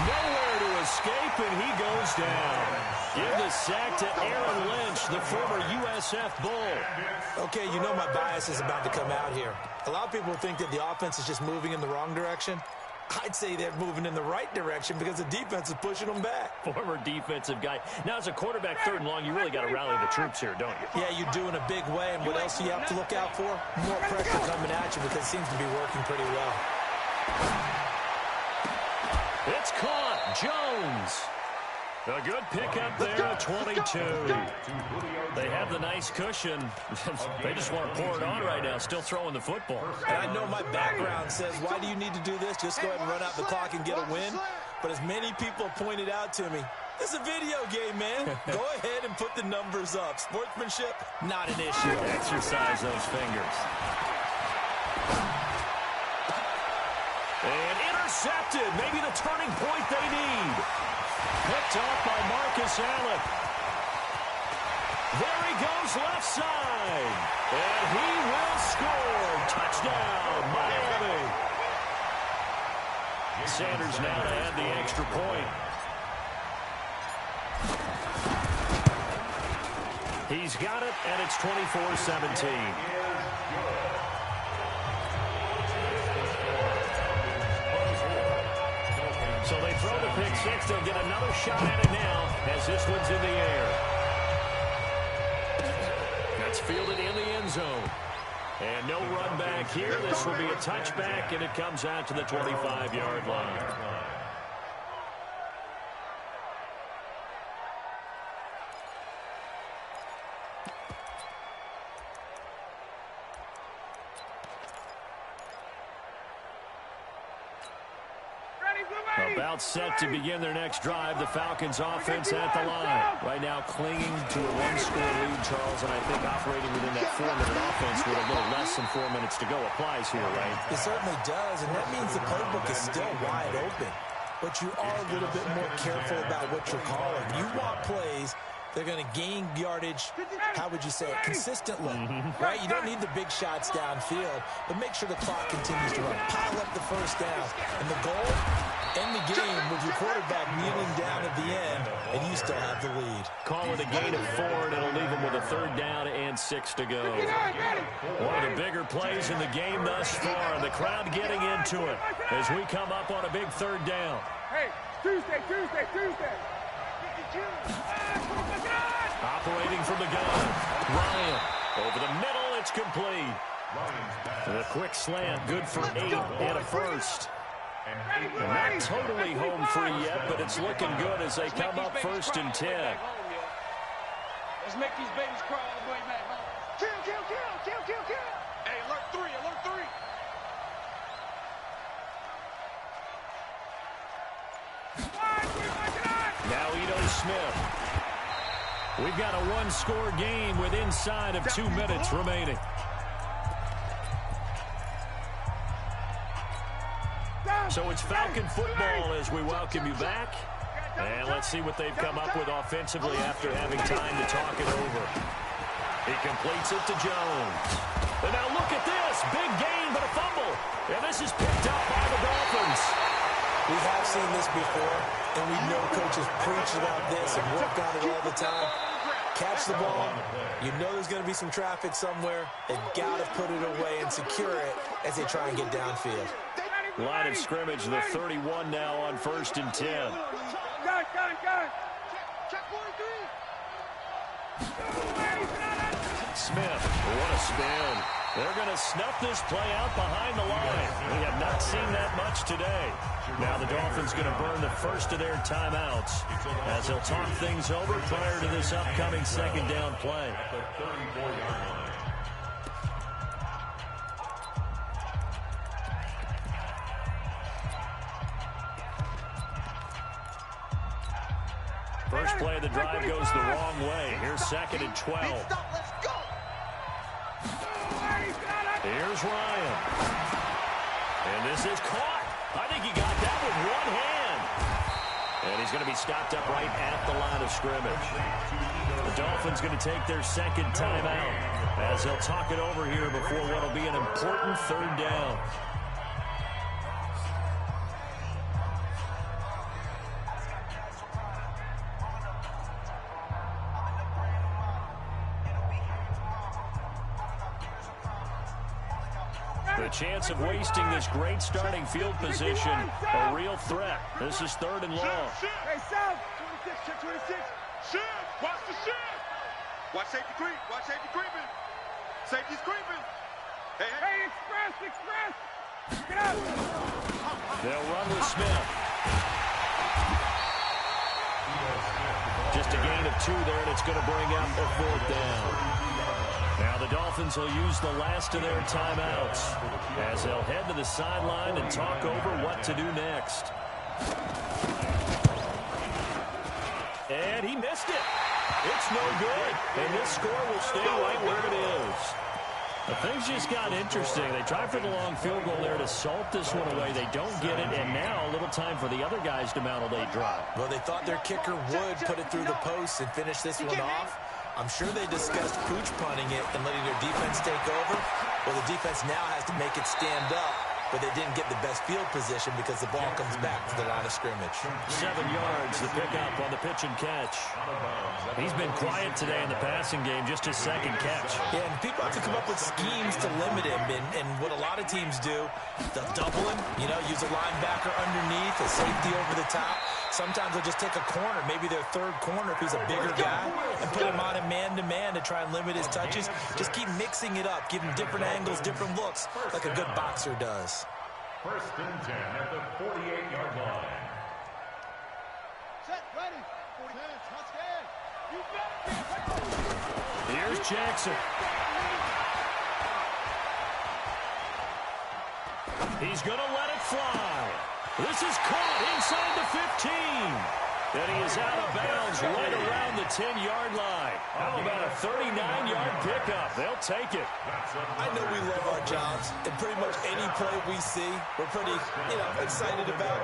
Nowhere to escape, and he goes down. Give the sack to Aaron Lynch, the former USF Bull. Okay, you know my bias is about to come out here. A lot of people think that the offense is just moving in the wrong direction. I'd say they're moving in the right direction because the defense is pushing them back. Former defensive guy. Now, as a quarterback 3rd and long, you really got to rally the troops here, don't you? Yeah, you do in a big way. And what else do you have to look out for? More pressure coming at you because it seems to be working pretty well. It's caught. Jones. A good pickup there at 22. They have the nice cushion. They just want to pour it on right now, still throwing the football. And I know my background says, why do you need to do this? Just go ahead and run out the clock and get a win. But as many people pointed out to me, it's a video game, man. Go ahead and put the numbers up. Sportsmanship, not an issue. Exercise those fingers. And intercepted. Maybe the turning point they need. Picked off by Marcus Allen. There he goes left side. And he will score. Touchdown, Miami. Sanders now to add the extra point. He's got it, and it's 24-17. So they throw the pick six. They'll get another shot at it now as this one's in the air. That's fielded in the end zone. And no run back here. This will be a touchback, and it comes out to the 25-yard line. About set to begin their next drive. The Falcons offense at the line. Right now clinging to a one-score lead, Charles, and I think operating within that 4-minute offense with a little less than 4 minutes to go applies here, right? It certainly does, and that means the playbook is still wide open. But you are a little bit more careful about what you're calling. You want plays. They're going to gain yardage, how would you say it, consistently, right? You don't need the big shots downfield, but make sure the clock continues to run. Pile up the first down. And the goal, end the game with your quarterback kneeling down at the end, and you still have the lead. Call it a gain of 4, and it'll leave them with a 3rd down and 6 to go. One of the bigger plays in the game thus far, and the crowd getting into it as we come up on a big 3rd down. Hey, Tuesday. Operating from the gun. Ryan over the middle. It's complete. A quick slant. Good for 8 and a first. And not totally home free yet, but it's looking good as they come up 1st and 10. Let's make these babies cry all the way back home. Kill. Hey, alert 3. Now Ito Smith. We've got a one-score game with inside of 2 minutes remaining. So it's Falcon football as we welcome you back. And let's see what they've come up with offensively after having time to talk it over. He completes it to Jones. And now look at this. Big gain, but a fumble. And this is picked up by the Dolphins. We have seen this before, and we know coaches preach about this and work on it all the time. Catch the ball. You know there's going to be some traffic somewhere. They've got to put it away and secure it as they try and get downfield. Line of scrimmage, the 31 now on 1st and 10. Gun. Check 43. Smith, what a spin. They're going to snuff this play out behind the line. We have not seen that much today. Now the Dolphins going to burn the first of their timeouts as they'll talk things over prior to this upcoming 2nd down play. The 34-yard line. First play of the drive goes the wrong way. Here's 2nd and 12. Let's go. Here's Ryan. And this is caught. I think he got that with one hand. And he's going to be stopped up right at the line of scrimmage. The Dolphins going to take their 2nd timeout as they'll talk it over here before what will be an important 3rd down. The chance of wasting this great starting field position, a real threat. This is 3rd and long. Hey, South. 26, check 26. Shift. Watch the shift. Watch safety creep. Watch safety creeping. Safety's creeping. Hey, express. Get out. They'll run with Smith. Just a gain of 2 there, and it's going to bring up a 4th down. Now the Dolphins will use the last of their timeouts as they'll head to the sideline and talk over what to do next. And he missed it. It's no good. And this score will stay right where it is. But things just got interesting. They tried for the long field goal there to salt this one away. They don't get it, and now a little time for the other guys to mount a late drive. Well, they thought their kicker would put it through the post and finish this one off. I'm sure they discussed pooch punting it and letting their defense take over. Well, the defense now has to make it stand up, but they didn't get the best field position because the ball comes back to the line of scrimmage. 7 yards, the pickup on the pitch and catch. He's been quiet today in the passing game, just his 2nd catch. Yeah, and people have to come up with schemes to limit him, and what a lot of teams do, they'll double him, use a linebacker underneath, a safety over the top. Sometimes they'll just take a corner, maybe their 3rd corner if he's a bigger guy, and put him on a man-to-man to try and limit his touches. Just keep mixing it up, give him different angles, different looks, like a good boxer does. 1st and 10 at the 48-yard line. Set, ready. 40 minutes, touchdown. You better be. Here's Jackson. He's going to let it fly. This is caught inside the 15. And he is out of bounds right around the 10-yard line. How about a 39-yard pickup? They'll take it. I know we love our jobs, and pretty much any play we see, we're pretty, excited about.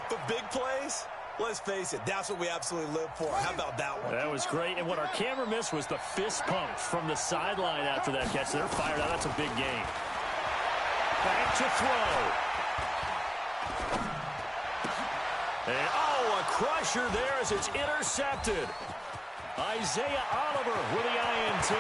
But big plays, let's face it, that's what we absolutely live for. How about that one? That was great. And what our camera missed was the fist pump from the sideline after that catch. They're fired out. That's a big game. Back to throw. And, a crusher there as it's intercepted. Isaiah Oliver with the INT.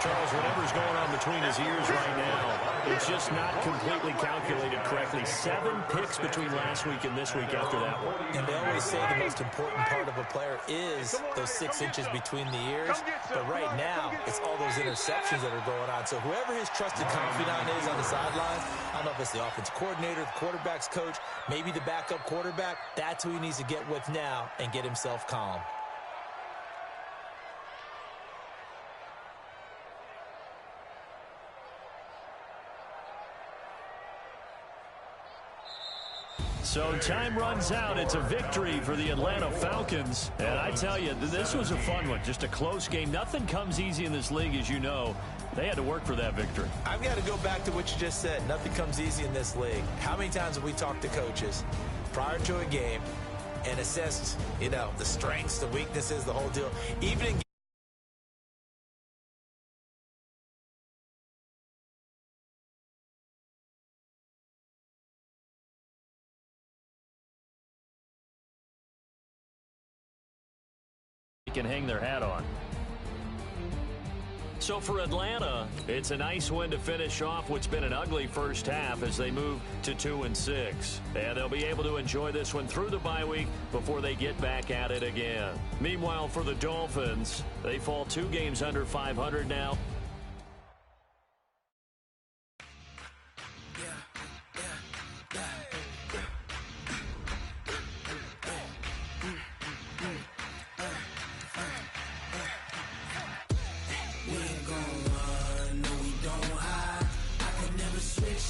Charles, whatever's going on between his ears right now, it's just not completely calculated correctly. 7 picks between last week and this week after that one. And they always say the most important part of a player is those 6 inches between the ears. But right now, it's all those interceptions that are going on. So whoever his trusted confidant is on the sidelines, I don't know if it's the offense coordinator, the quarterback's coach, maybe the backup quarterback, that's who he needs to get with now and get himself calm. So time runs out. It's a victory for the Atlanta Falcons. And I tell you, this was a fun one. Just a close game. Nothing comes easy in this league, as you know. They had to work for that victory. I've got to go back to what you just said. Nothing comes easy in this league. How many times have we talked to coaches prior to a game and assessed, the strengths, the weaknesses, the whole deal? Even in can hang their hat on. So for Atlanta, it's a nice win to finish off what's been an ugly first half as they move to 2-6. And they'll be able to enjoy this one through the bye week before they get back at it again. Meanwhile, for the Dolphins, they fall 2 games under 500 now.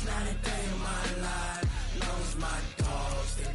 Not a day in my life. Lost my dogs, they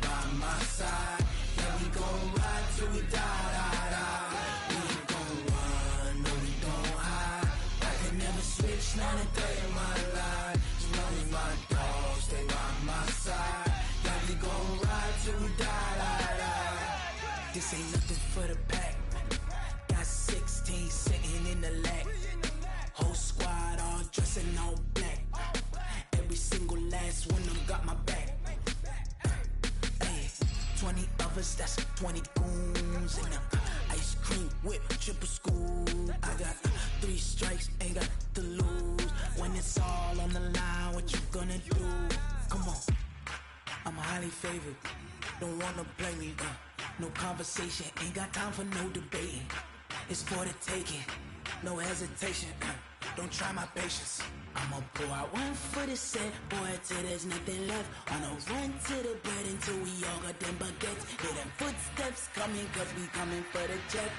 highly favored. Don't wanna play me, no conversation, ain't got time for no debating. It's for the taking, no hesitation, don't try my patience. I'ma pull out one for the set, boy, till there's nothing left. On a run to the bread until we all got them baguettes. Hear them footsteps coming, cause we coming for the jet.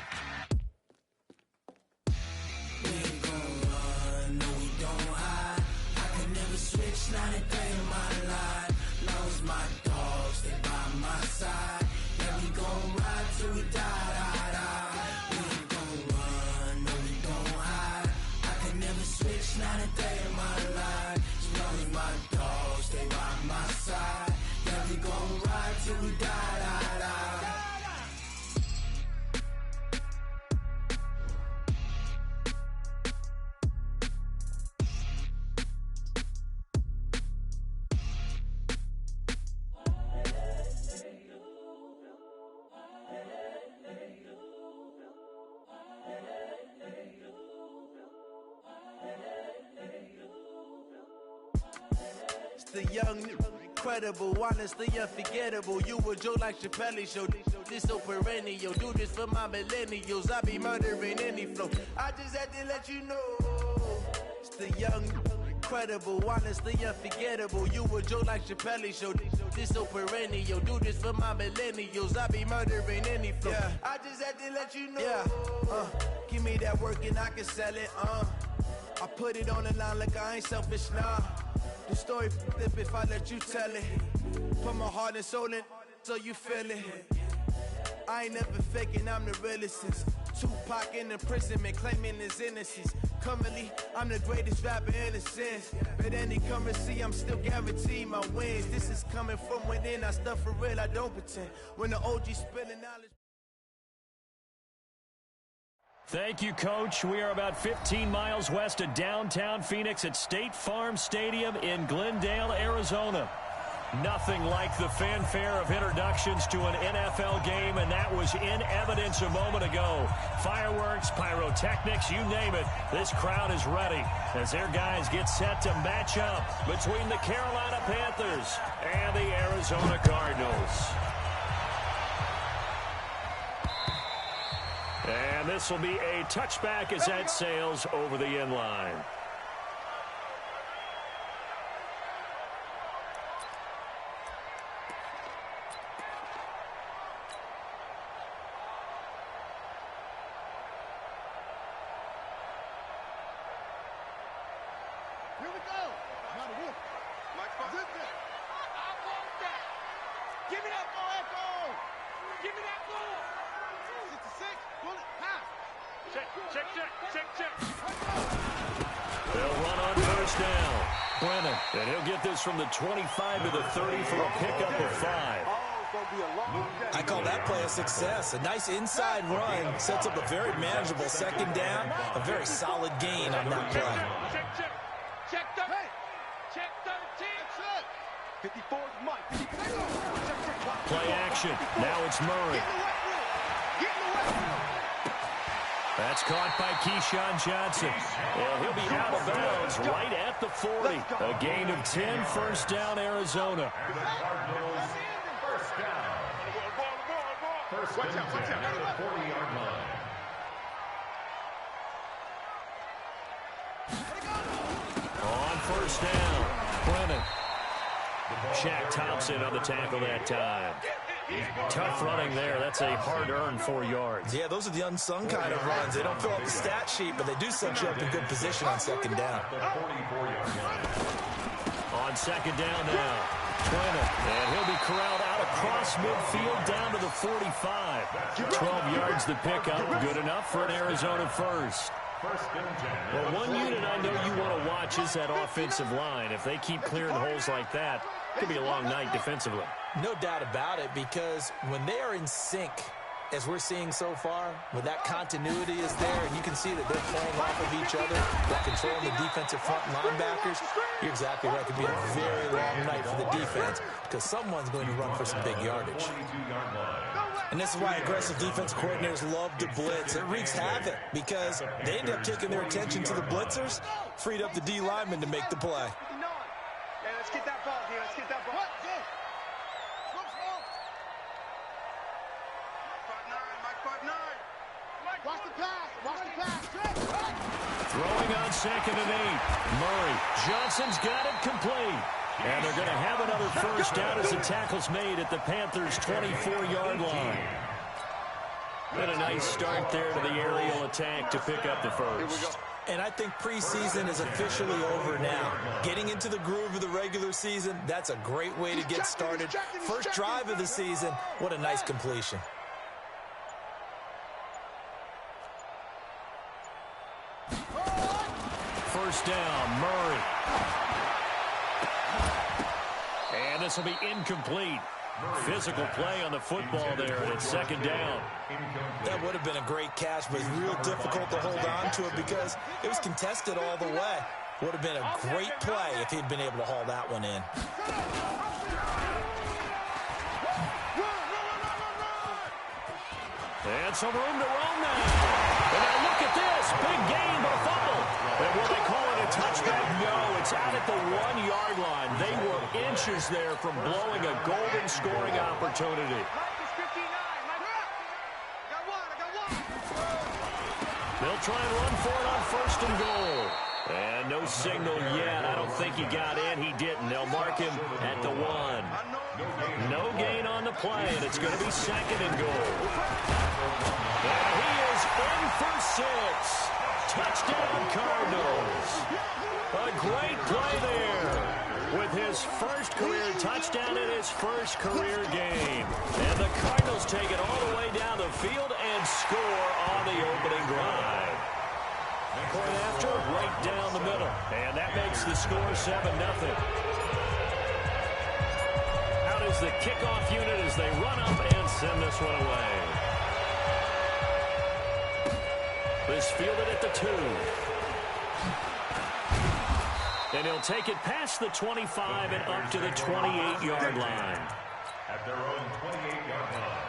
We ain't gon' run, no we don't hide. I can never switch, not a day in my life. Now it's my dogs, they by my side. Yeah, we gon' ride till we die. We ain't gon' run, no we don't hide. I can never switch, not a day in my life. As long as my dogs, they by my side. Yeah, we gon' ride till we die. The young, incredible, honestly unforgettable. You a joke like Chappelle show. This so perennial. Do this for my millennials. I be murdering any flow. I just had to let you know. It's the young, incredible, honestly unforgettable. You a joke like Chappelle show. This so perennial. Do this for my millennials. I be murdering any flow. Yeah. I just had to let you know. Yeah. Give me that work and I can sell it. I put it on the line like I ain't selfish, nah. The story flip if I let you tell it. Put my heart and soul in so you feel it. I ain't never faking, I'm the realest since Tupac in imprisonment, claiming his innocence. Currently, I'm the greatest rapper in a sense. But any currency, I'm still guaranteed my wins. This is coming from within, I stuff for real, I don't pretend. When the OG spilling knowledge. Thank you, Coach. We are about 15 miles west of downtown Phoenix at State Farm Stadium in Glendale, Arizona. Nothing like the fanfare of introductions to an NFL game, and that was in evidence a moment ago. Fireworks, pyrotechnics, you name it. This crowd is ready as their guys get set to match up between the Carolina Panthers and the Arizona Cardinals. And this will be a touchback as that sails over the end line. Here we go. Not a wolf. Mike's position. I want that. Give me that ball, Echo. Give me that ball. 66. Pull it. Pass. Check. They'll run on first down. Brennan, and he'll get this from the 25 to the 30 for a pickup of 5. I call that play a success. A nice inside run sets up a very manageable second down, a very solid gain on that play. Check 13. Check 13. 54 is Mike. Play action. Now it's Murray. That's caught by Keyshawn Johnson. And he'll be out of bounds right at the 40. A gain of 10, first down, Arizona. First down. First and 10 at the 40-yard line. On first down, Brennan. Shaq Thompson on the tackle that time. Tough running there. That's a hard-earned 4 yards. Yeah, those are the unsung kind of runs. They don't fill up the stat sheet, but they do set you up in good position on second down. On second down now, Brennan. And he'll be corralled out across midfield down to the 45. 12 yards to pick up. Good enough for an Arizona first. Well, one unit I know you want to watch is that offensive line. If they keep clearing holes like that, it could be a long night defensively. No doubt about it, because when they are in sync, as we're seeing so far, when that continuity is there, and you can see that they're playing off of each other, they're controlling the defensive front linebackers, you're exactly right. It could be a very long night for the defense, because someone's going to run for some big yardage. And this is why aggressive defense coordinators love to blitz. It wreaks havoc because they end up taking their attention to the blitzers, freed up the D lineman to make the play. Hey, let's get that ball here. Let's get that ball. Watch the pass. Watch the pass. Throwing on 2nd and 8. Murray. Johnson's got it complete. And they're going to have another first down as the tackle's made at the Panthers' 24-yard line. Been a nice start there to the aerial attack to pick up the first. And I think preseason is officially over now. Getting into the groove of the regular season, that's a great way to get started. First drive of the season, what a nice completion. First down, Murray. And this will be incomplete. Physical play on the football there, and it's 2nd down. That would have been a great catch, but it's real difficult to hold on to it because it was contested all the way. Would have been a great play if he'd been able to haul that one in. And some room to roam now. And now look at this. Big gain, but a fumble. And will they call it a touchback? No, it's out at the 1-yard line. They were inches there from blowing a golden scoring opportunity. They'll try and run for it on 1st and goal. And no signal yet. I don't think he got in. He didn't. They'll mark him at the 1. No gain on the play, and it's going to be 2nd and goal. And he is in for 6. Touchdown, Cardinals. A great play there with his first career touchdown in his first career game. And the Cardinals take it all the way down the field and score on the opening drive. Point after, right down the middle. And that makes the score 7-0. Out is the kickoff unit as they run up and send this one away. This fielded at the 2. And he'll take it past the 25 and up to the 28-yard line. At their own 28-yard line.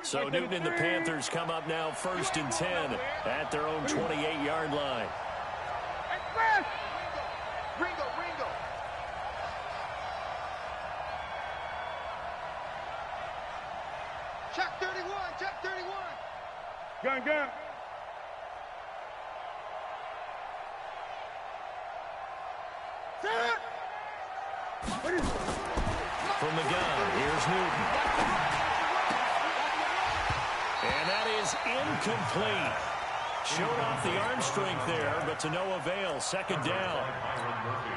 So Newton and the Panthers come up now 1st and 10 at their own 28-yard line. Ringo. Check 31. Gun. From the gun, here's Newton. And that is incomplete. Showed off the arm strength there, but to no avail. 2nd down.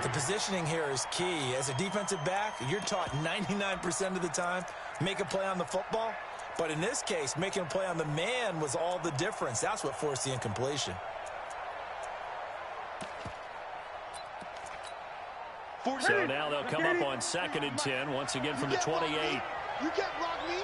The positioning here is key. As a defensive back, you're taught 99% of the time, make a play on the football. But in this case, making a play on the man was all the difference. That's what forced the incompletion. So now they'll come up on 2nd and 10, once again from the 28. You can't block me.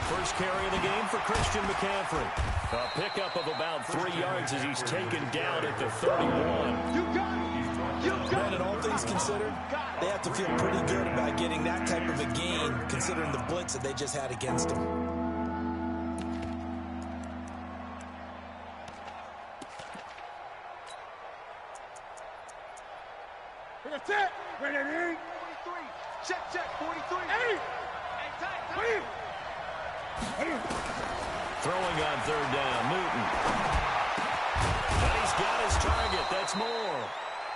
First carry of the game for Christian McCaffrey. A pickup of about 3 yards as he's taken down at the 31. You got it. And all things considered, they have to feel pretty good about getting that type of a gain, considering the blitz that they just had against them. That's it. Ready? 43. Check. 43. Hey. Throwing on 3rd down, Newton. And he's got his target. That's more.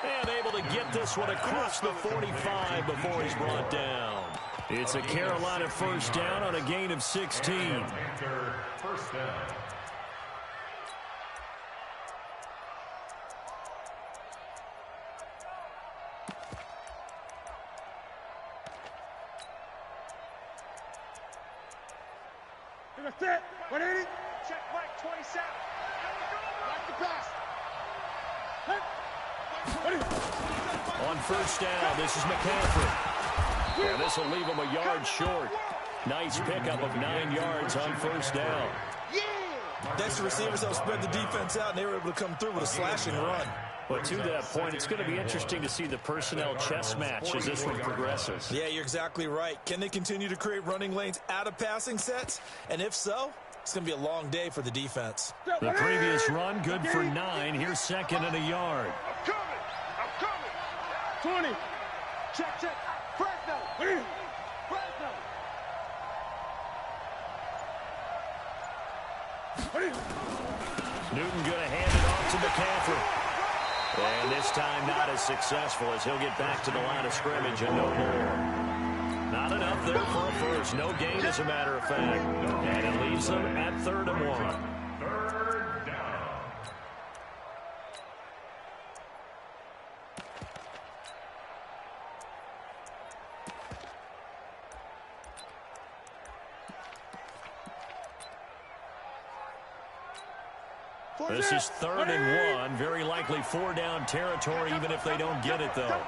And able to get this one across the 45 before he's brought down. It's a Carolina first down on a gain of 16. First down. That's it. 180. Check right, 27. Watch the pass. On first down, this is McCaffrey. And this will leave him a yard short. Nice pickup of 9 yards on first down. Thanks to receivers that spread the defense out, and they were able to come through with a slashing run. But to that point, it's going to be interesting to see the personnel chess match as this one progresses. Yeah, you're exactly right. Can they continue to create running lanes out of passing sets? And if so, it's going to be a long day for the defense. The previous run, good for 9. Here's second and a yard. I'm coming. 20. Check. Fresno. Newton going to hand it off to McCaffrey. And this time not as successful as he'll get back to the line of scrimmage and no more. Not enough there for a first. No gain, as a matter of fact. And it leaves them at 3rd and 1. Third down. This is 3rd and 1. Very likely 4-down territory, even if they don't get it, though.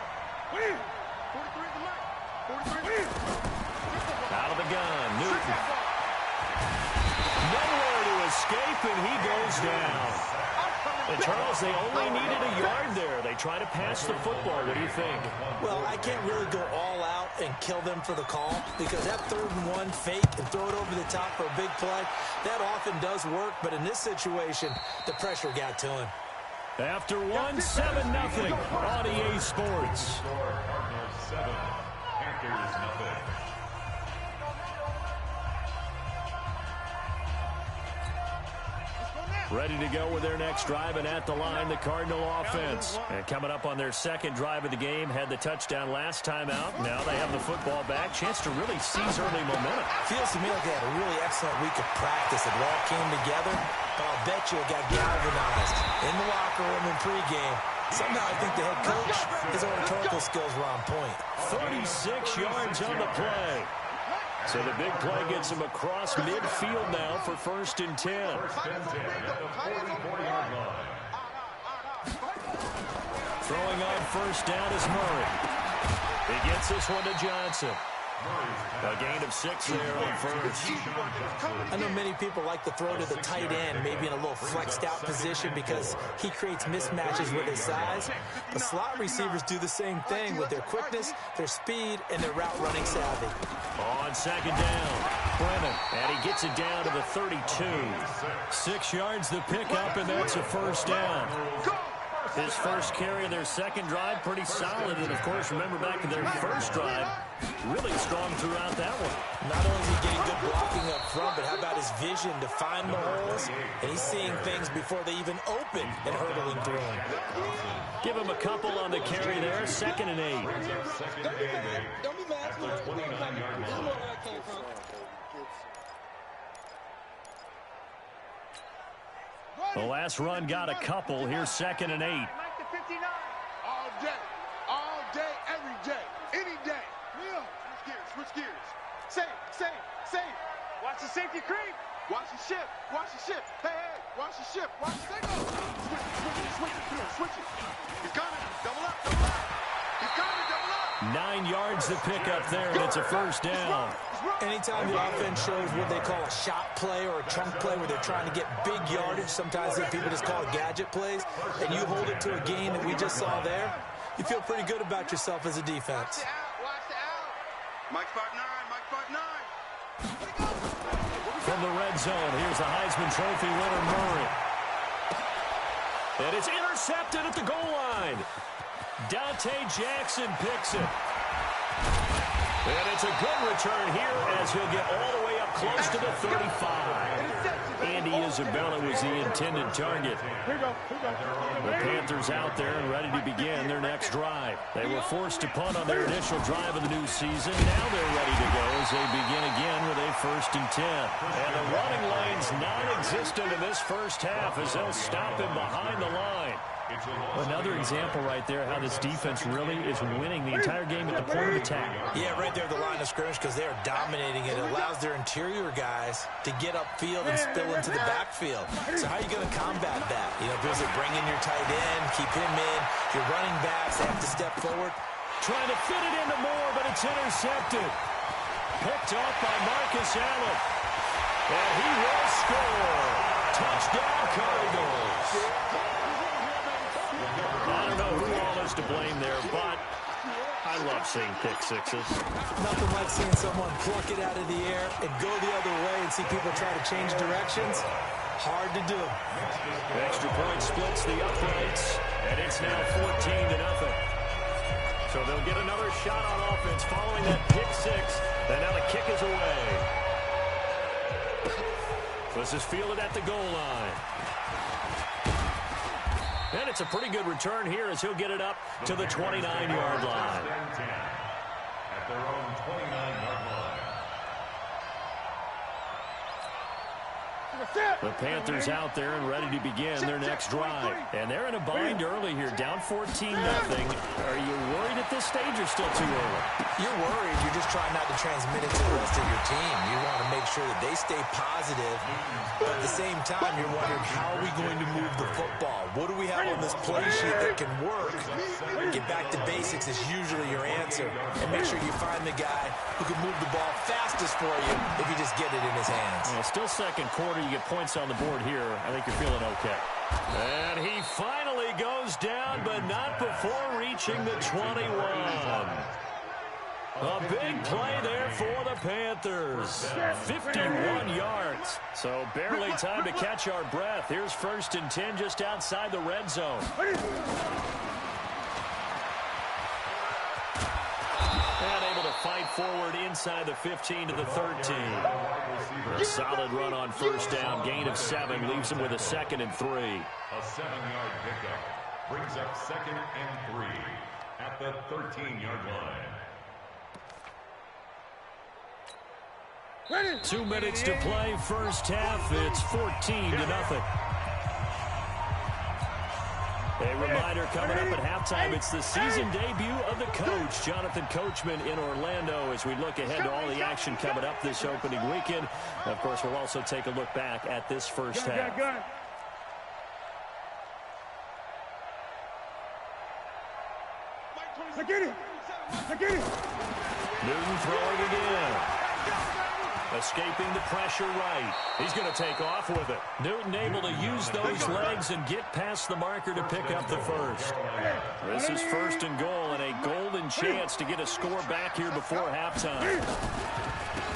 Out of the gun, Newton. Nowhere to escape, and he goes down. And, Charles, they only needed a yard there. They try to pass the football. What do you think? Well, I can't really go all out and kill them for the call because that 3rd and 1 fake and throw it over the top for a big play, that often does work. But in this situation, the pressure got to him. After 1, 7-0 on EA Sports. Cardinals 7, Panthers nothing. Ready to go with their next drive, and at the line, the Cardinal offense. And coming up on their second drive of the game, had the touchdown last time out. Now they have the football back. Chance to really seize early momentum. Feels to me like they had a really excellent week of practice. It all came together, but I'll bet you it got galvanized in the locker room in pregame. Somehow I think the head coach, his rhetorical skills were on point. 36 yards on the play. So the big play gets him across midfield now for 1st and 10. First and 10 at the 44-yard line. Throwing on 1st down is Murray. He gets this one to Johnson. A gain of 6 there on 1st. I know many people like to throw to the tight end, maybe in a little flexed out position because he creates mismatches with his size. The slot receivers do the same thing with their quickness, their speed, and their route running savvy. On 2nd down, Brennan, and he gets it down to the 32. 6 yards the pickup, and that's a 1st down. His first carry of their second drive, pretty solid. And, of course, remember back in their first drive, really strong throughout that one. Not only is he getting good blocking up front, but how about his vision to find the holes? And he's seeing things before they even open and hurdling through them. Give him a couple on the carry there. 2nd and 8. Second and 8 at the 29-yard line. The last run got a couple. Here's 2nd and 8. All day, every day, any day. Switch gears. Save. Watch the safety creep. Watch the ship. Hey, watch the ship. Watch the signal. Switch it. He's coming. Double up. He's coming. Double up. 9 yards to pick up there, and it's a 1st down. Anytime the offense shows what they call a shot play or a chunk play where they're trying to get big yardage, sometimes people just call it gadget plays, and you hold it to a gain that we just saw there, you feel pretty good about yourself as a defense. Watch the out. Mike spot 9. From the red zone, here's the Heisman Trophy winner, Murray. And it's intercepted at the goal line. Dante Jackson picks it. And it's a good return here as he'll get all the way up close to the 35. Andy Isabella was the intended target. The Panthers out there and ready to begin their next drive. They were forced to punt on their initial drive of the new season. Now they're ready to go as they begin again with a 1st and 10. And the running lane's non-existent in this first half as they'll stop him behind the line. Another example right there how this defense really is winning the entire game at the point of attack. Yeah, right there at the line of scrimmage because they are dominating it. It allows their interior guys to get upfield and spill into the backfield. So how are you going to combat that? Does it bring in your tight end, keep him in, your running backs, they have to step forward? Trying to fit it into Moore, but it's intercepted. Picked off by Marcus Allen. And he will score. Touchdown, Cardinals. was to blame there, but I love seeing pick sixes. Nothing like seeing someone pluck it out of the air and go the other way and see people try to change directions. Hard to do. Extra point splits the uprights, and it's now 14-0. So they'll get another shot on offense following that pick six. And now the kick is away. This is fielded at the goal line. And it's a pretty good return here as he'll get it up to the 29-yard line. At their own 29-yard line. The Panthers out there and ready to begin their next drive. And they're in a bind early here, down 14-0. Are you worried at this stage or still too early? You're worried. You're just trying not to transmit it to the rest of your team. You want to make sure that they stay positive. But at the same time, you're wondering, how are we going to move the football? What do we have on this play sheet that can work? Get back to basics is usually your answer. And make sure you find the guy who can move the ball fastest for you if you just get it in his hands. Well, still second quarter. You get points on the board here. I think you're feeling okay. And he finally goes down, but not before reaching the 21. A big play there for the Panthers. 51 yards. So barely time to catch our breath. Here's 1st and 10 just outside the red zone. And able to fight forward inside the 15 to the 13. A solid run on 1st down. Gain of 7 leaves him with a 2nd and 3. A 7-yard pickup brings up 2nd and 3 at the 13-yard line. 2 minutes to play, first half. It's 14-0. A reminder coming up at halftime, it's the season debut of the coach, Jonathan Coachman, in Orlando, as we look ahead to all the action coming up this opening weekend. Of course, we'll also take a look back at this first half. Newton throwing again. Escaping the pressure right. He's going to take off with it. Newton able to use those legs and get past the marker to pick up the first. This is 1st and goal and a golden chance to get a score back here before halftime.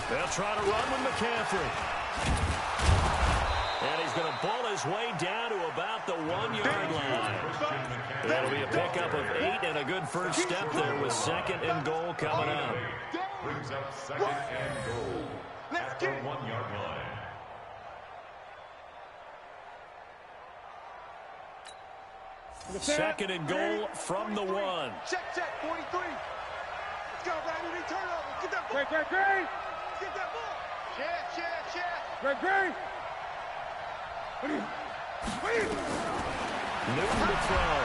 They'll try to run with McCaffrey. And he's going to ball his way down to about the 1-yard line. That'll be a pickup of 8 and a good first step there with 2nd and goal coming up. Brings up 2nd and goal at the 1-yard line. Second and goal from the 1. Check, 43. Let's go, Brandon. Turnover. Get that ball. Great. Get that ball. Check. Great. Newton to throw.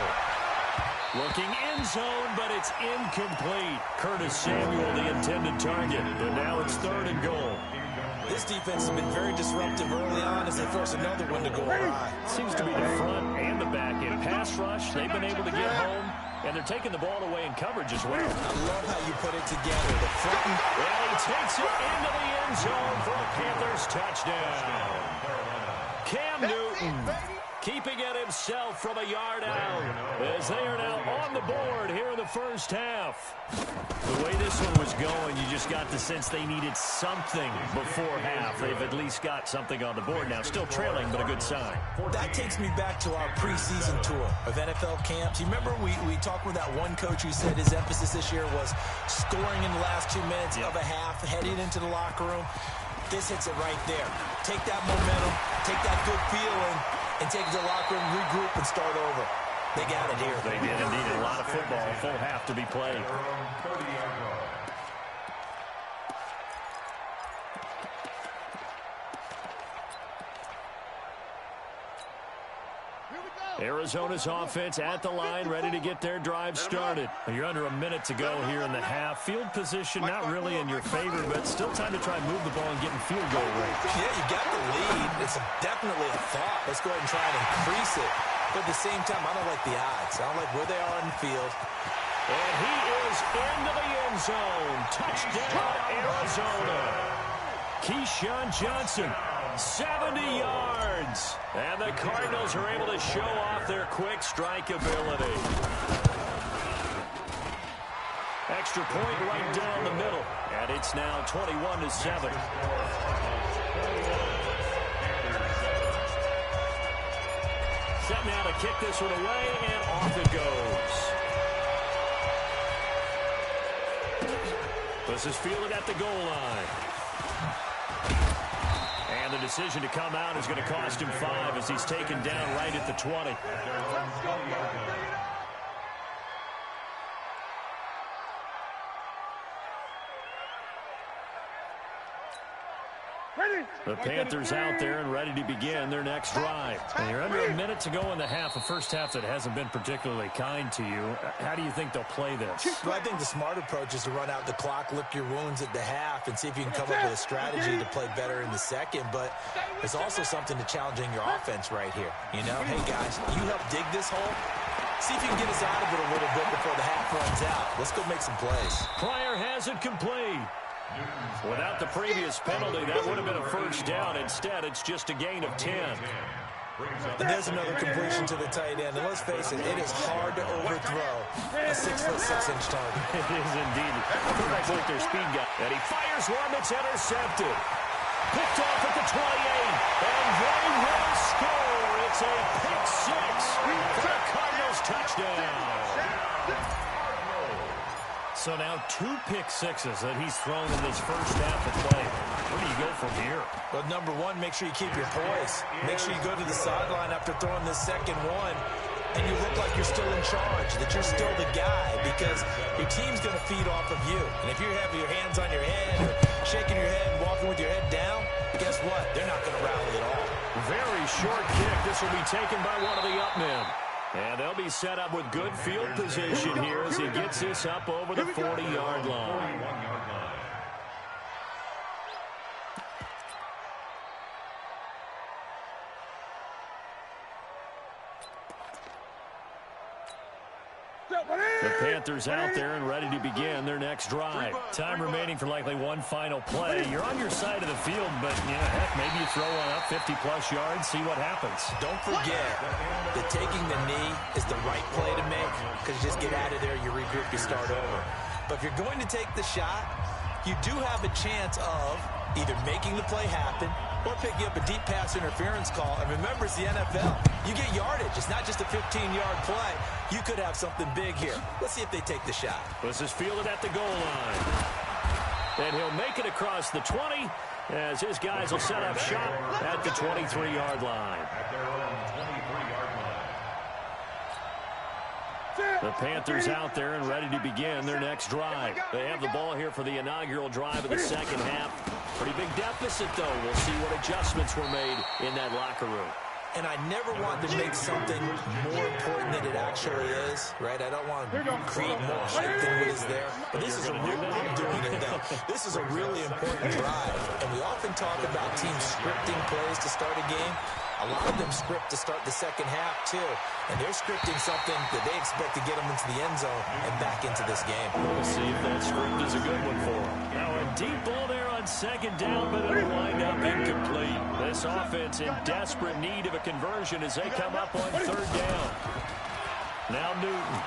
Looking end zone, but it's incomplete. Curtis Samuel, the intended target, but now it's 3rd and goal. This defense has been very disruptive early on as they force another one to go awry. Seems to be the front and the back end. Pass rush, they've been able to get home, and they're taking the ball away in coverage as well. I love how you put it together. The front and he takes it into the end zone for a Panthers touchdown. Cam Newton keeping it himself from a yard out as they are now on the board here in the first half. The way this one was going, you just got the sense they needed something before half. They've at least got something on the board now. Still trailing, but a good sign. That takes me back to our preseason tour of NFL camps. You remember we talked with that one coach who said his emphasis this year was scoring in the last 2 minutes of a half, heading into the locker room. This hits it right there. Take that momentum, take that good feeling, and take it to the locker room, regroup, and start over. They got it here. They did indeed. A lot of football, full half to be played. Arizona's offense at the line, ready to get their drive started. You're under a minute to go here in the half. Field position not really in your favor, but still time to try and move the ball and get in field goal range. Yeah, you got the lead. It's definitely a thought. Let's go ahead and try and increase it. But at the same time, I don't like the odds. I don't like where they are in the field. And he is into the end zone. Touchdown, Arizona. Keyshawn Johnson, 70 yards. And the Cardinals are able to show off their quick strike ability. extra point right down the middle. And it's now 21-7. Set now to kick this one away, and off it goes. This is fielded at the goal line. And the decision to come out is going to cost him 5 as he's taken down right at the 20. The Panthers out there and ready to begin their next drive. And you're under a minute to go in the half, a first half that hasn't been particularly kind to you. How do you think they'll play this? Well, I think the smart approach is to run out the clock, lick your wounds at the half, and see if you can come up with a strategy to play better in the second. But there's also something to challenging your offense right here. You know, hey, guys, you help dig this hole. See if you can get us out of it a little bit before the half runs out. Let's go make some plays. Pryor has it complete. Without the previous penalty, that would have been a first down. Instead, it's just a gain of 10. And there's another completion to the tight end. And let's face it is hard to overthrow a 6'6" target. It is indeed. Quarterbacks like their speed guy. And he fires one that's intercepted. Picked off at the 28. And they will score. It's a pick 6 for the Cardinals touchdown. So now 2 pick sixes that he's thrown in this first half of play. Where do you go from here? Well, number one, make sure you keep your poise. Make sure you go to the sideline after throwing this second one, and you look like you're still in charge, that you're still the guy, because your team's going to feed off of you. And if you have your hands on your head or shaking your head and walking with your head down, guess what? They're not going to rally at all. Very short kick. This will be taken by one of the up men. And they'll be set up with good field position here as he gets this up over the 40-yard line. The Panthers out there and ready to begin their next drive. Time remaining for likely one final play. You're on your side of the field, but heck, maybe you throw one up 50-plus yards, see what happens. Don't forget that taking the knee is the right play to make, because you just get out of there, you regroup, you start over. But if you're going to take the shot, you do have a chance of either making the play happen or picking up a deep pass interference call. And remember, it's the NFL. You get yardage. It's not just a 15-yard play. You could have something big here. Let's see if they take the shot. This is fielded at the goal line. And he'll make it across the 20 as his guys will set up shop at the 23-yard line. At their own 23-yard line. The Panthers out there and ready to begin their next drive. They have the ball here for the inaugural drive of the second half. Pretty big deficit, though. We'll see what adjustments were made in that locker room. And I never want to make something more important than it actually is, right? I don't want to create more hype than what is there. But this is a real, I'm doing it now. This is a really important drive. And we often talk about teams scripting plays to start a game. A lot of them script to start the second half, too. And they're scripting something that they expect to get them into the end zone and back into this game. We'll see if that script is a good one for them. Now a deep ball there on second down, but it'll wind up incomplete. This offense in desperate need of a conversion as they come up on third down. Now Newton.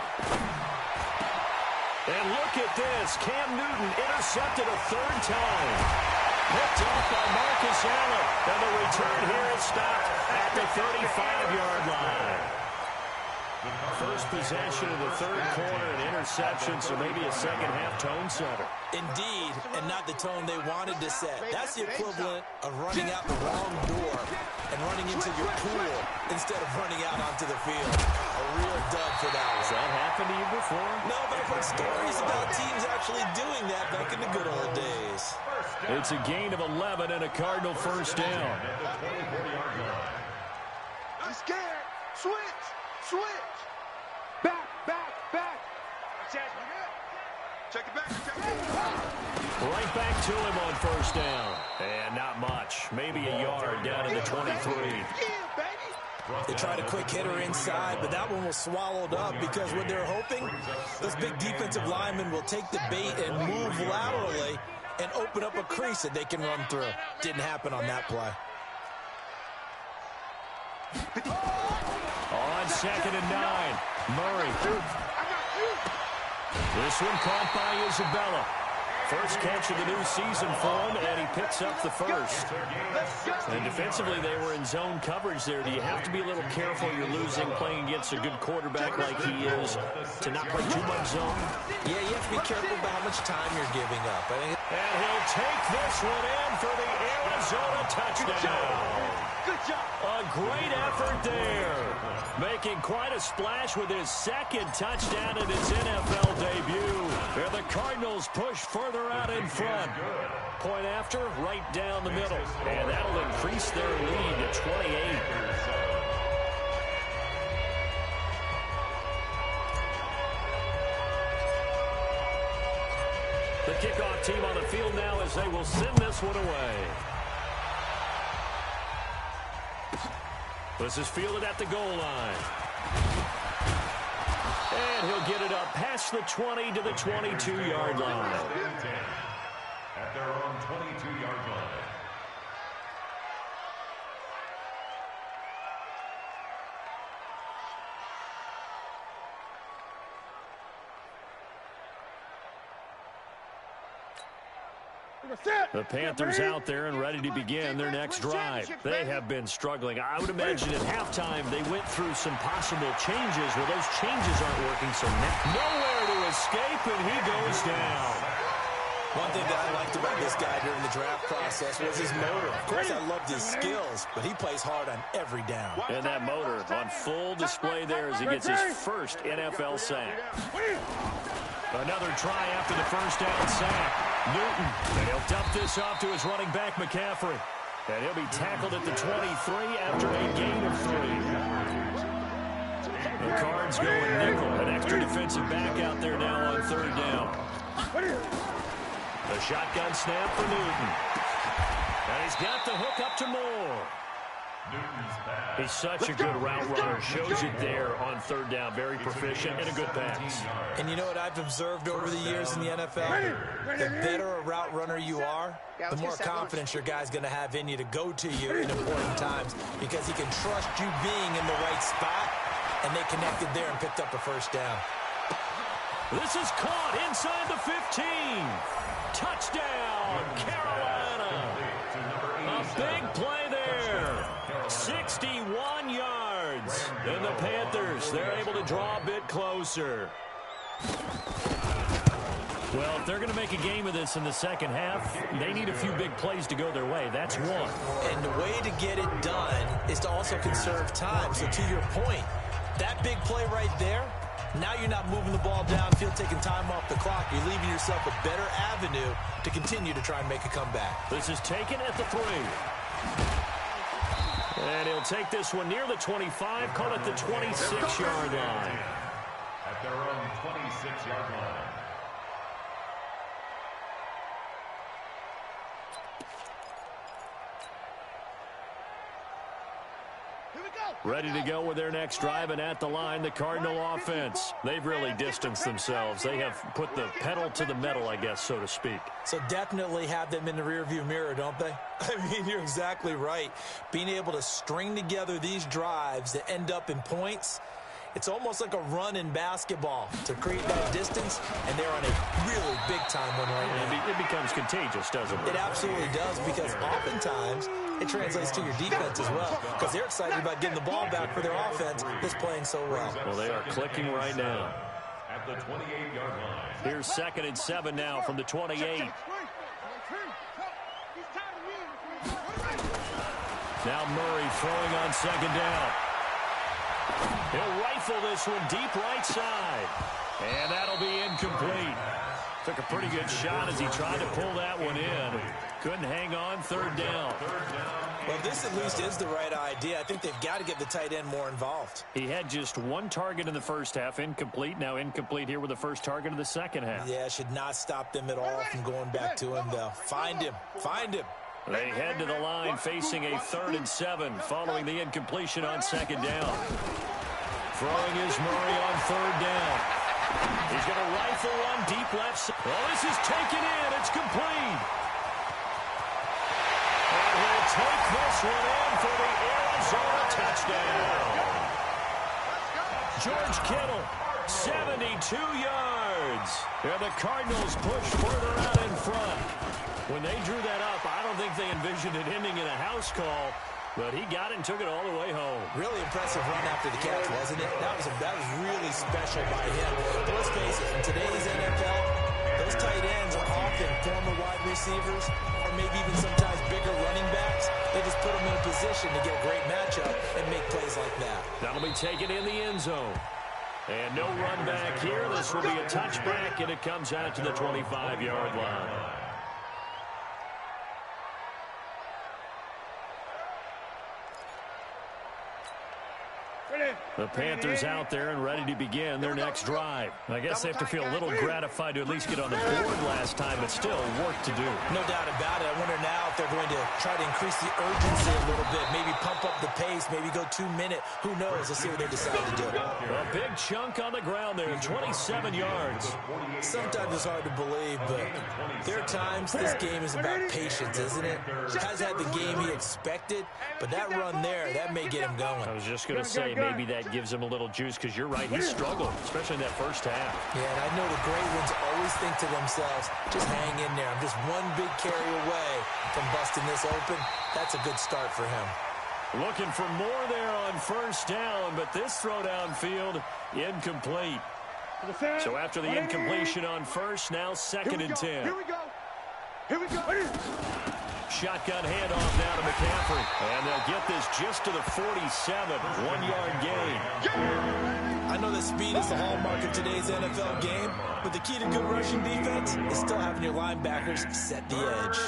And look at this. Cam Newton intercepted a third time. Picked off by Marcus Allen. And the return here is stopped at the 35-yard line. First possession of the third quarter, an interception, so maybe a second-half tone setter. Indeed, and not the tone they wanted to set. That's the equivalent of running out the wrong door and running into your pool instead of running out onto the field. A real dud for that one. Has that happened to you before? No, but I've heard stories about teams actually doing that back in the good old days. It's a gain of 11 and a Cardinal first down. I'm scared. Switch. Switch. Back. Check it back. Right back to him on first down. And not much. Maybe a yard down to the 23. They tried a quick hitter inside, but that one was swallowed up because what they're hoping, those big defensive linemen will take the bait and move laterally and open up a crease that they can run through. Didn't happen on that play. On 2nd and 9, Murray. This one caught by Isabella. First catch of the new season for him, and he picks up the first. And defensively, they were in zone coverage there. Do you have to be a little careful? You're losing playing against a good quarterback like he is to not play too much zone? Yeah, you have to be careful about how much time you're giving up. And he'll take this one in for the Arizona touchdown. Good job. A great effort there. Making quite a splash with his second touchdown in his NFL debut. And the Cardinals push further out in front. Point after, right down the middle. And that'll increase their lead to 28. The kickoff team on the field now as they will send this one away. This is fielded at the goal line. And he'll get it up past the 20 to the 22-yard line. At their own 22-yard line. The Panthers out there and ready to begin their next drive. They have been struggling. I would imagine at halftime they went through some possible changes. Well, those changes aren't working, so nowhere to escape, and he goes down. One thing that I liked about this guy during the draft process was his motor. Of course, I loved his skills, but he plays hard on every down. And that motor on full display there as he gets his first NFL sack. Another try after the first down sack. Newton, and he'll dump this off to his running back, McCaffrey. And he'll be tackled at the 23 after a gain of 3. The Cards go in nickel. An extra defensive back out there now on third down. The shotgun snap for Newton. And he's got the hook up to Moore. He's such a good route runner. Shows it there on third down. Very proficient and a good pass. And you know what I've observed over the years in the NFL? The better a route runner you are, the more confidence your guy's going to have in you to go to you in important times because he can trust you being in the right spot, and they connected there and picked up a first down. This is caught inside the 15. Touchdown, Carolina. A big play there. 61 yards. And the Panthers, they're able to draw a bit closer. Well, if they're going to make a game of this in the second half, they need a few big plays to go their way. That's one. And the way to get it done is to also conserve time. So to your point, that big play right there, now you're not moving the ball downfield, taking time off the clock. You're leaving yourself a better avenue to continue to try and make a comeback. This is taken at the 3. And he'll take this one near the 25, call it the 26-yard line. At their own 26-yard line. Ready to go with their next drive, and at the line, the Cardinal offense. They've really distanced themselves. They have put the pedal to the metal, I guess, so to speak. So definitely have them in the rearview mirror, don't they? I mean, you're exactly right. Being able to string together these drives that end up in points, it's almost like a run in basketball to create that distance, and they're on a really big-time one right now. It becomes contagious, doesn't it? It absolutely does, because oftentimes it translates to your defense as well, because they're excited about getting the ball back for their offense that's playing so well. Well, they are clicking right now. At the 28-yard line. Here's 2nd and 7 now from the 28. Now Murray throwing on 2nd down. He'll rifle this one deep right side. And that'll be incomplete. Took a pretty good shot as he tried to pull that one in. Couldn't hang on 3rd down. Well, this at least is the right idea. I think they've got to get the tight end more involved. He had just 1 target in the first half, incomplete. Now incomplete here with the first target of the second half. Yeah, should not stop them at all from going back to him, though. Find him. Find him. They head to the line facing a 3rd and 7 following the incompletion on 2nd down. Throwing is Murray on 3rd down. He's going to rifle one deep left side. Oh, this is taken in. It's complete. And he'll take this one in for the Arizona touchdown. George Kittle, 72 yards. yards. And the Cardinals push further out in front. When they drew that up, I don't think they envisioned it ending in a house call, but he got it and took it all the way home. Really impressive run after the catch, wasn't it? That was really special by him. But let's face it, in today's NFL, those tight ends are often former wide receivers or maybe even sometimes bigger running backs. They just put them in a position to get a great matchup and make plays like that. That'll be taken in the end zone. And no run back here. This will be a touchback, and it comes out to the 25-yard line. The Panthers out there and ready to begin their next drive. I guess they have to feel a little gratified to at least get on the board last time, but still work to do. No doubt about it. I wonder now if they're going to try to increase the urgency a little bit, maybe pump up the pace, maybe go 2-minute. Who knows? Let's see what they decide to do. A big chunk on the ground there, 27 yards. Sometimes it's hard to believe, but there are times this game is about patience, isn't it? Has had the game he expected, but that run there, that may get him going. I was just going to say, maybe that gives him a little juice, because you're right, he struggled, especially in that first half. Yeah, and I know the great ones always think to themselves, just hang in there. I'm just one big carry away from busting this open. That's a good start for him. Looking for more there on first down, but this throw downfield, incomplete. So after the incompletion on first, now 2nd and 10. Here we go. Here we go. Shotgun handoff now to McCaffrey. And they'll get this just to the 47. 1-yard gain. I know that speed is the hallmark of today's NFL game, but the key to good rushing defense is still having your linebackers set the edge.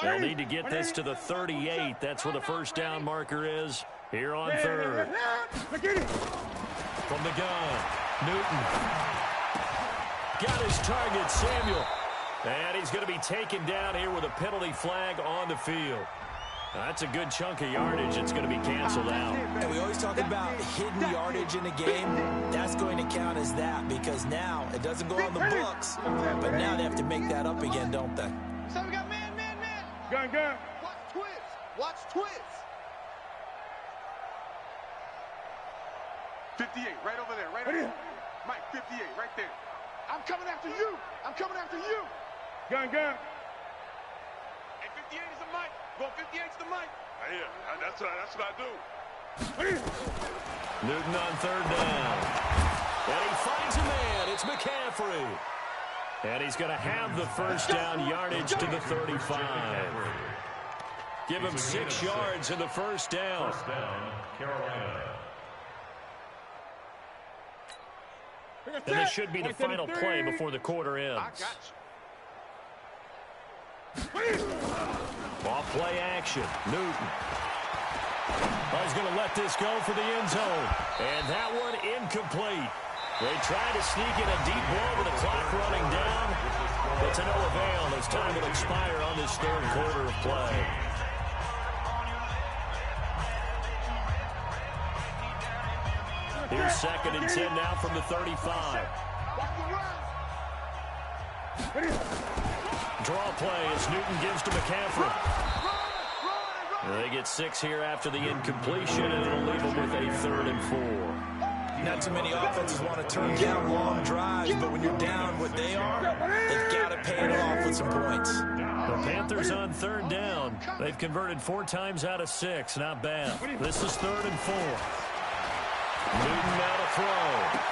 They'll need to get this to the 38. That's where the first down marker is here on 3rd. From the gun, Newton. Got his target, Samuel. And he's going to be taken down here with a penalty flag on the field. That's a good chunk of yardage. It's going to be canceled out. And we always talk about hidden yardage in a game. That's going to count as that, because now it doesn't go on the books, but now they have to make that up again, don't they? So we got man. Gun. Watch twist. 58, right over there, right over there. Mike, 58, right there. I'm coming after you. Gun. Hey, 58 is the mic. Going 58 is the mic. Yeah, that's what I do. Newton on 3rd down. And he finds a man. It's McCaffrey. And he's going to have the first down yardage to the 35. Give him 6 yards in the first down. First down, Carolina. And this should be the final play before the quarter ends. I got you. Off play action. Newton. He's going to let this go for the end zone. And that one incomplete. They tried to sneak in a deep ball with the clock running down. But to no avail as time will expire on this 3rd quarter of play. Here's 2nd and 10 now from the 35. Draw play as Newton gives to McCaffrey. They get 6 here after the incompletion, and it'll leave them with a 3rd and 4. Not too many offenses want to turn down long drives, but when you're down what they are, they've got to pay it off with some points. The Panthers on 3rd down. They've converted 4 times out of 6. Not bad. This is 3rd and 4. Newton now to throw.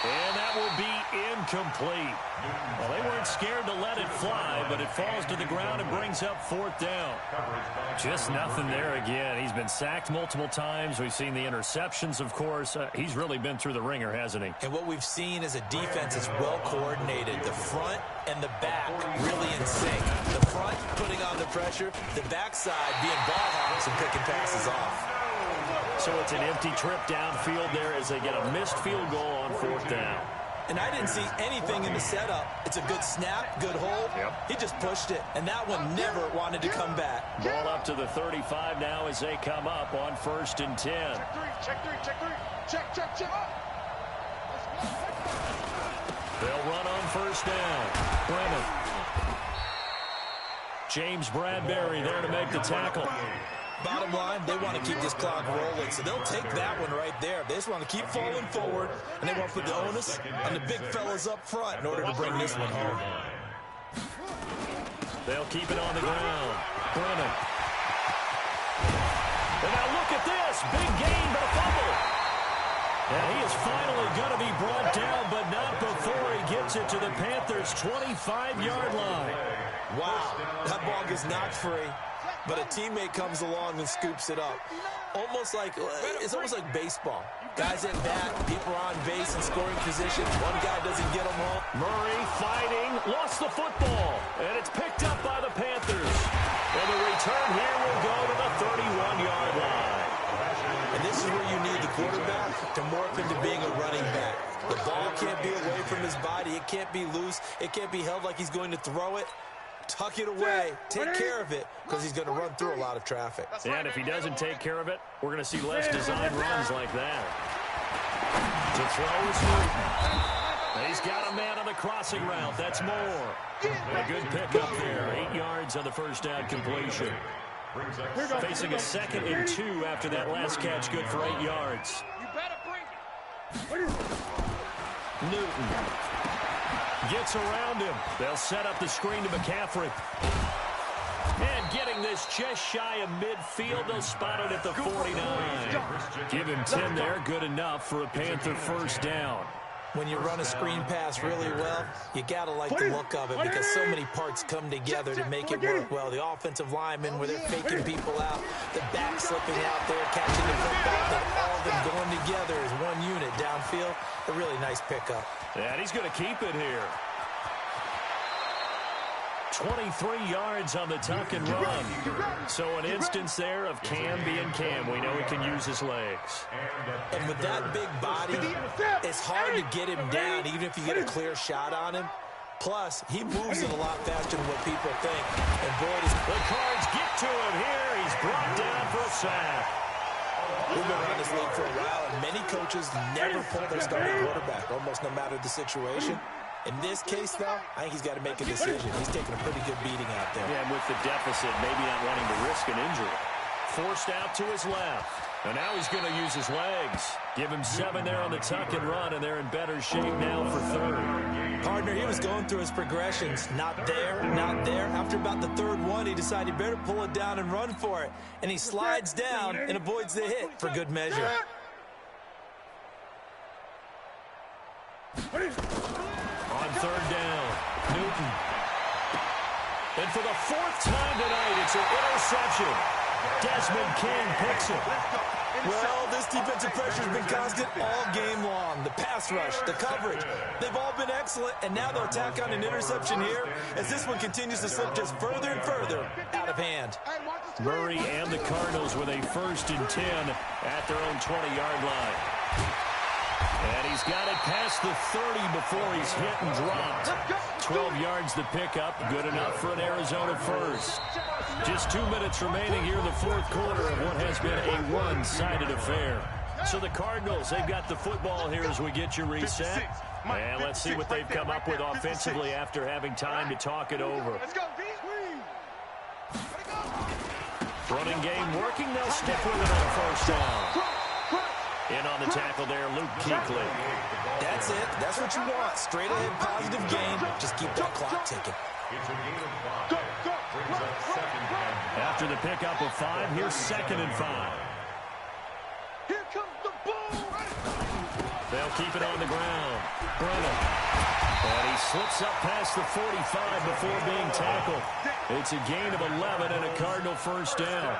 And that will be incomplete. Well, they weren't scared to let it fly, but it falls to the ground and brings up 4th down. Just nothing there again. He's been sacked multiple times. We've seen the interceptions, of course. He's really been through the ringer, hasn't he? And what we've seen is a defense that's well coordinated. The front and the back really in sync. The front putting on the pressure, the backside being ball hawks and picking passes off. So it's an empty trip downfield there as they get a missed field goal on 4th down. And I didn't see anything in the setup. It's a good snap, good hold. Yep. He just pushed it, and that one never wanted to come back. Ball up to the 35 now as they come up on 1st and 10. Check three. Check. They'll run on 1st down. Brennan. James Bradbury there to make the tackle. Bottom line, they want to keep this clock rolling, so they'll take that one right there. They just want to keep falling forward, and they want to put the onus on the big fellas up front in order to bring this one home. They'll keep it on the ground. Brennan. And now look at this. Big gain, but a fumble. And he is finally going to be brought down, but not before he gets it to the Panthers' 25-yard line. Wow, that ball gets knocked free, but a teammate comes along and scoops it up. It's almost like baseball. Guys at bat, people are on base in scoring position. One guy doesn't get them home. Murray fighting, lost the football, and it's picked up by the Panthers. And the return here will go to the 31-yard line. And this is where you need the quarterback to morph into being a running back. The ball can't be away from his body. It can't be loose. It can't be held like he's going to throw it. Tuck it away. Take care of it, because he's going to run through a lot of traffic. And if he doesn't take care of it, we're going to see less design runs like that. To throw is Newton. He's got a man on the crossing route. That's more. A good pickup there. 8 yards on the first down completion. Facing a 2nd and 2 after that last catch. Good for 8 yards. Newton gets around him. They'll set up the screen to McCaffrey. And getting this just shy of midfield, they'll spot it at the 49. Give him 10 there, good enough for a Panther first down. When you run a screen pass really well, you got to like the look of it, because so many parts come together to make it work well. The offensive linemen, where they're faking people out, the back slipping out there, catching the football, and all of them going together as one unit downfield. A really nice pickup. And he's going to keep it here. 23 yards on the tuck and run. So an instance there of Cam being Cam. We know he can use his legs. And with that big body, it's hard to get him down, even if you get a clear shot on him. Plus, he moves it a lot faster than what people think. And boy, the Cards get to him here. He's brought down for a sack. We've been around this league for a while, and many coaches never pull their starting quarterback, almost no matter the situation. In this case, though, I think he's got to make a decision. He's taking a pretty good beating out there. Yeah, and with the deficit, maybe not wanting to risk an injury. Forced out to his left. And now he's going to use his legs. Give him 7 there on the tuck and run, and they're in better shape now for 3rd. Partner, he was going through his progressions. Not there, not there. After about the 3rd one, he decided he better pull it down and run for it. And he slides down and avoids the hit for good measure. On 3rd down, Newton. And for the 4th time tonight, it's an interception. Desmond King picks it. Well, this defensive pressure has been constant all game long. The pass rush, the coverage, they've all been excellent, and now they'll tack on an interception here as this one continues to slip just further and further out of hand. Murray and the Cardinals with a 1st and 10 at their own 20-yard line. And he's got it past the 30 before he's hit and dropped. 12 yards the pickup, good enough for an Arizona first. Just 2 minutes remaining here in the 4th quarter of what has been a one-sided affair. So the Cardinals, they've got the football here as we get you reset. And let's see what they've come up with offensively after having time to talk it over. Running game working, they'll stick with it on 1st down. In on the tackle there, Luke Kuechly. That's it. That's what you want. Straight ahead, positive gain. Just keep that clock ticking. After the pickup of 5, here's 2nd and 5. Here comes the ball. They'll keep it on the ground. Brennan. And he slips up past the 45 before being tackled. It's a gain of 11 and a Cardinal 1st down.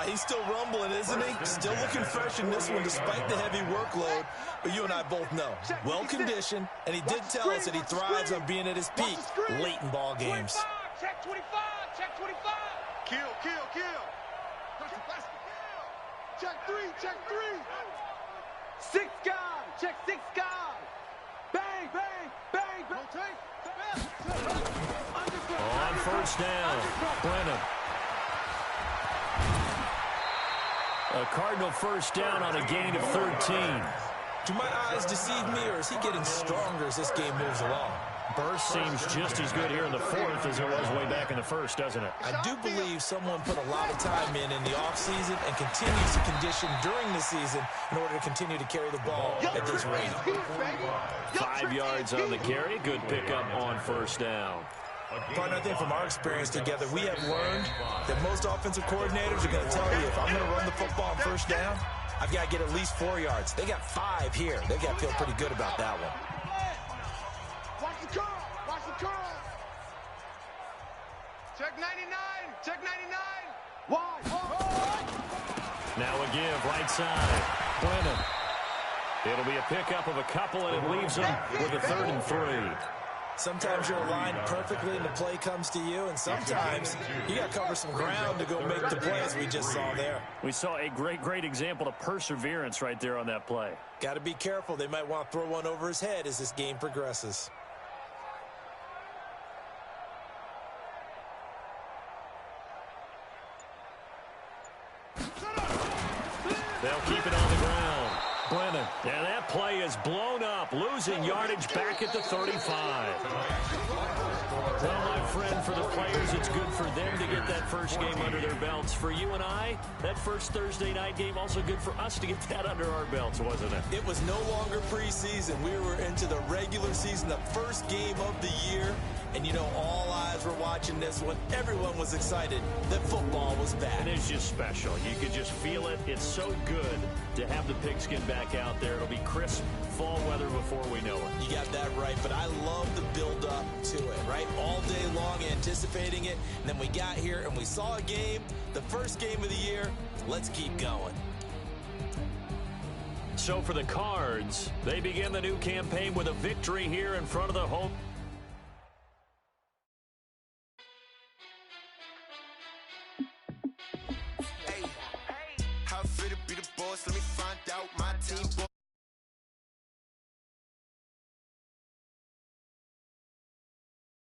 He's still rumbling, isn't he? Still looking fresh in this one despite the heavy workload. But you and I both know, well-conditioned, and he did tell us that he thrives on being at his peak late in ball games. Check 25, check 25. Kill, kill, kill. Check 3, check 3. 6 guys, check 6 guys. Bang, bang, bang, bang. On 1st down, Brennan. A Cardinal 1st down on a gain of 13. Do my eyes deceive me, or is he getting stronger as this game moves along? Burst seems just as good here in the fourth as it was way back in the first, doesn't it? I do believe someone put a lot of time in the offseason and continues to condition during the season in order to continue to carry the ball at this rate. 5 yards on the carry. Good pickup on first down. Partner, I think from our experience together, we have learned that most offensive coordinators are going to tell you, if I'm going to run the football on first down, I've got to get at least 4 yards. They got 5 here. They got to feel pretty good about that one. Watch the curl. Watch the curl. Check 99. Check 99. Wide. Now a give right side. Brennan. It'll be a pickup of a couple, and it leaves them with a 3rd and 3. Sometimes you're aligned perfectly and the play comes to you, and sometimes you got to cover some ground to go make the play, as we just saw there. We saw a great example of perseverance right there on that play. Got to be careful. They might want to throw one over his head as this game progresses. They'll keep it on the ground. Brennan. And that play is blown up, losing yardage back at the 35. Well, my friend, for the players, it's good for them to get that first game under their belts. For you and I, that first Thursday night game, also good for us to get that under our belts, wasn't it? It was no longer preseason. We were into the regular season, the first game of the year. And, you know, all eyes were watching this one. Everyone was excited that football was back. And it's just special. You could just feel it. It's so good to have the pigskin back out there. It'll be crisp fall weather before we know it. You got that right, but I love the build-up to it, right? All day long anticipating it, and then we got here and we saw a game, the first game of the year. Let's keep going. So for the Cards, they begin the new campaign with a victory here in front of the home. Hey, how fit to be the boss? Let me find out my team.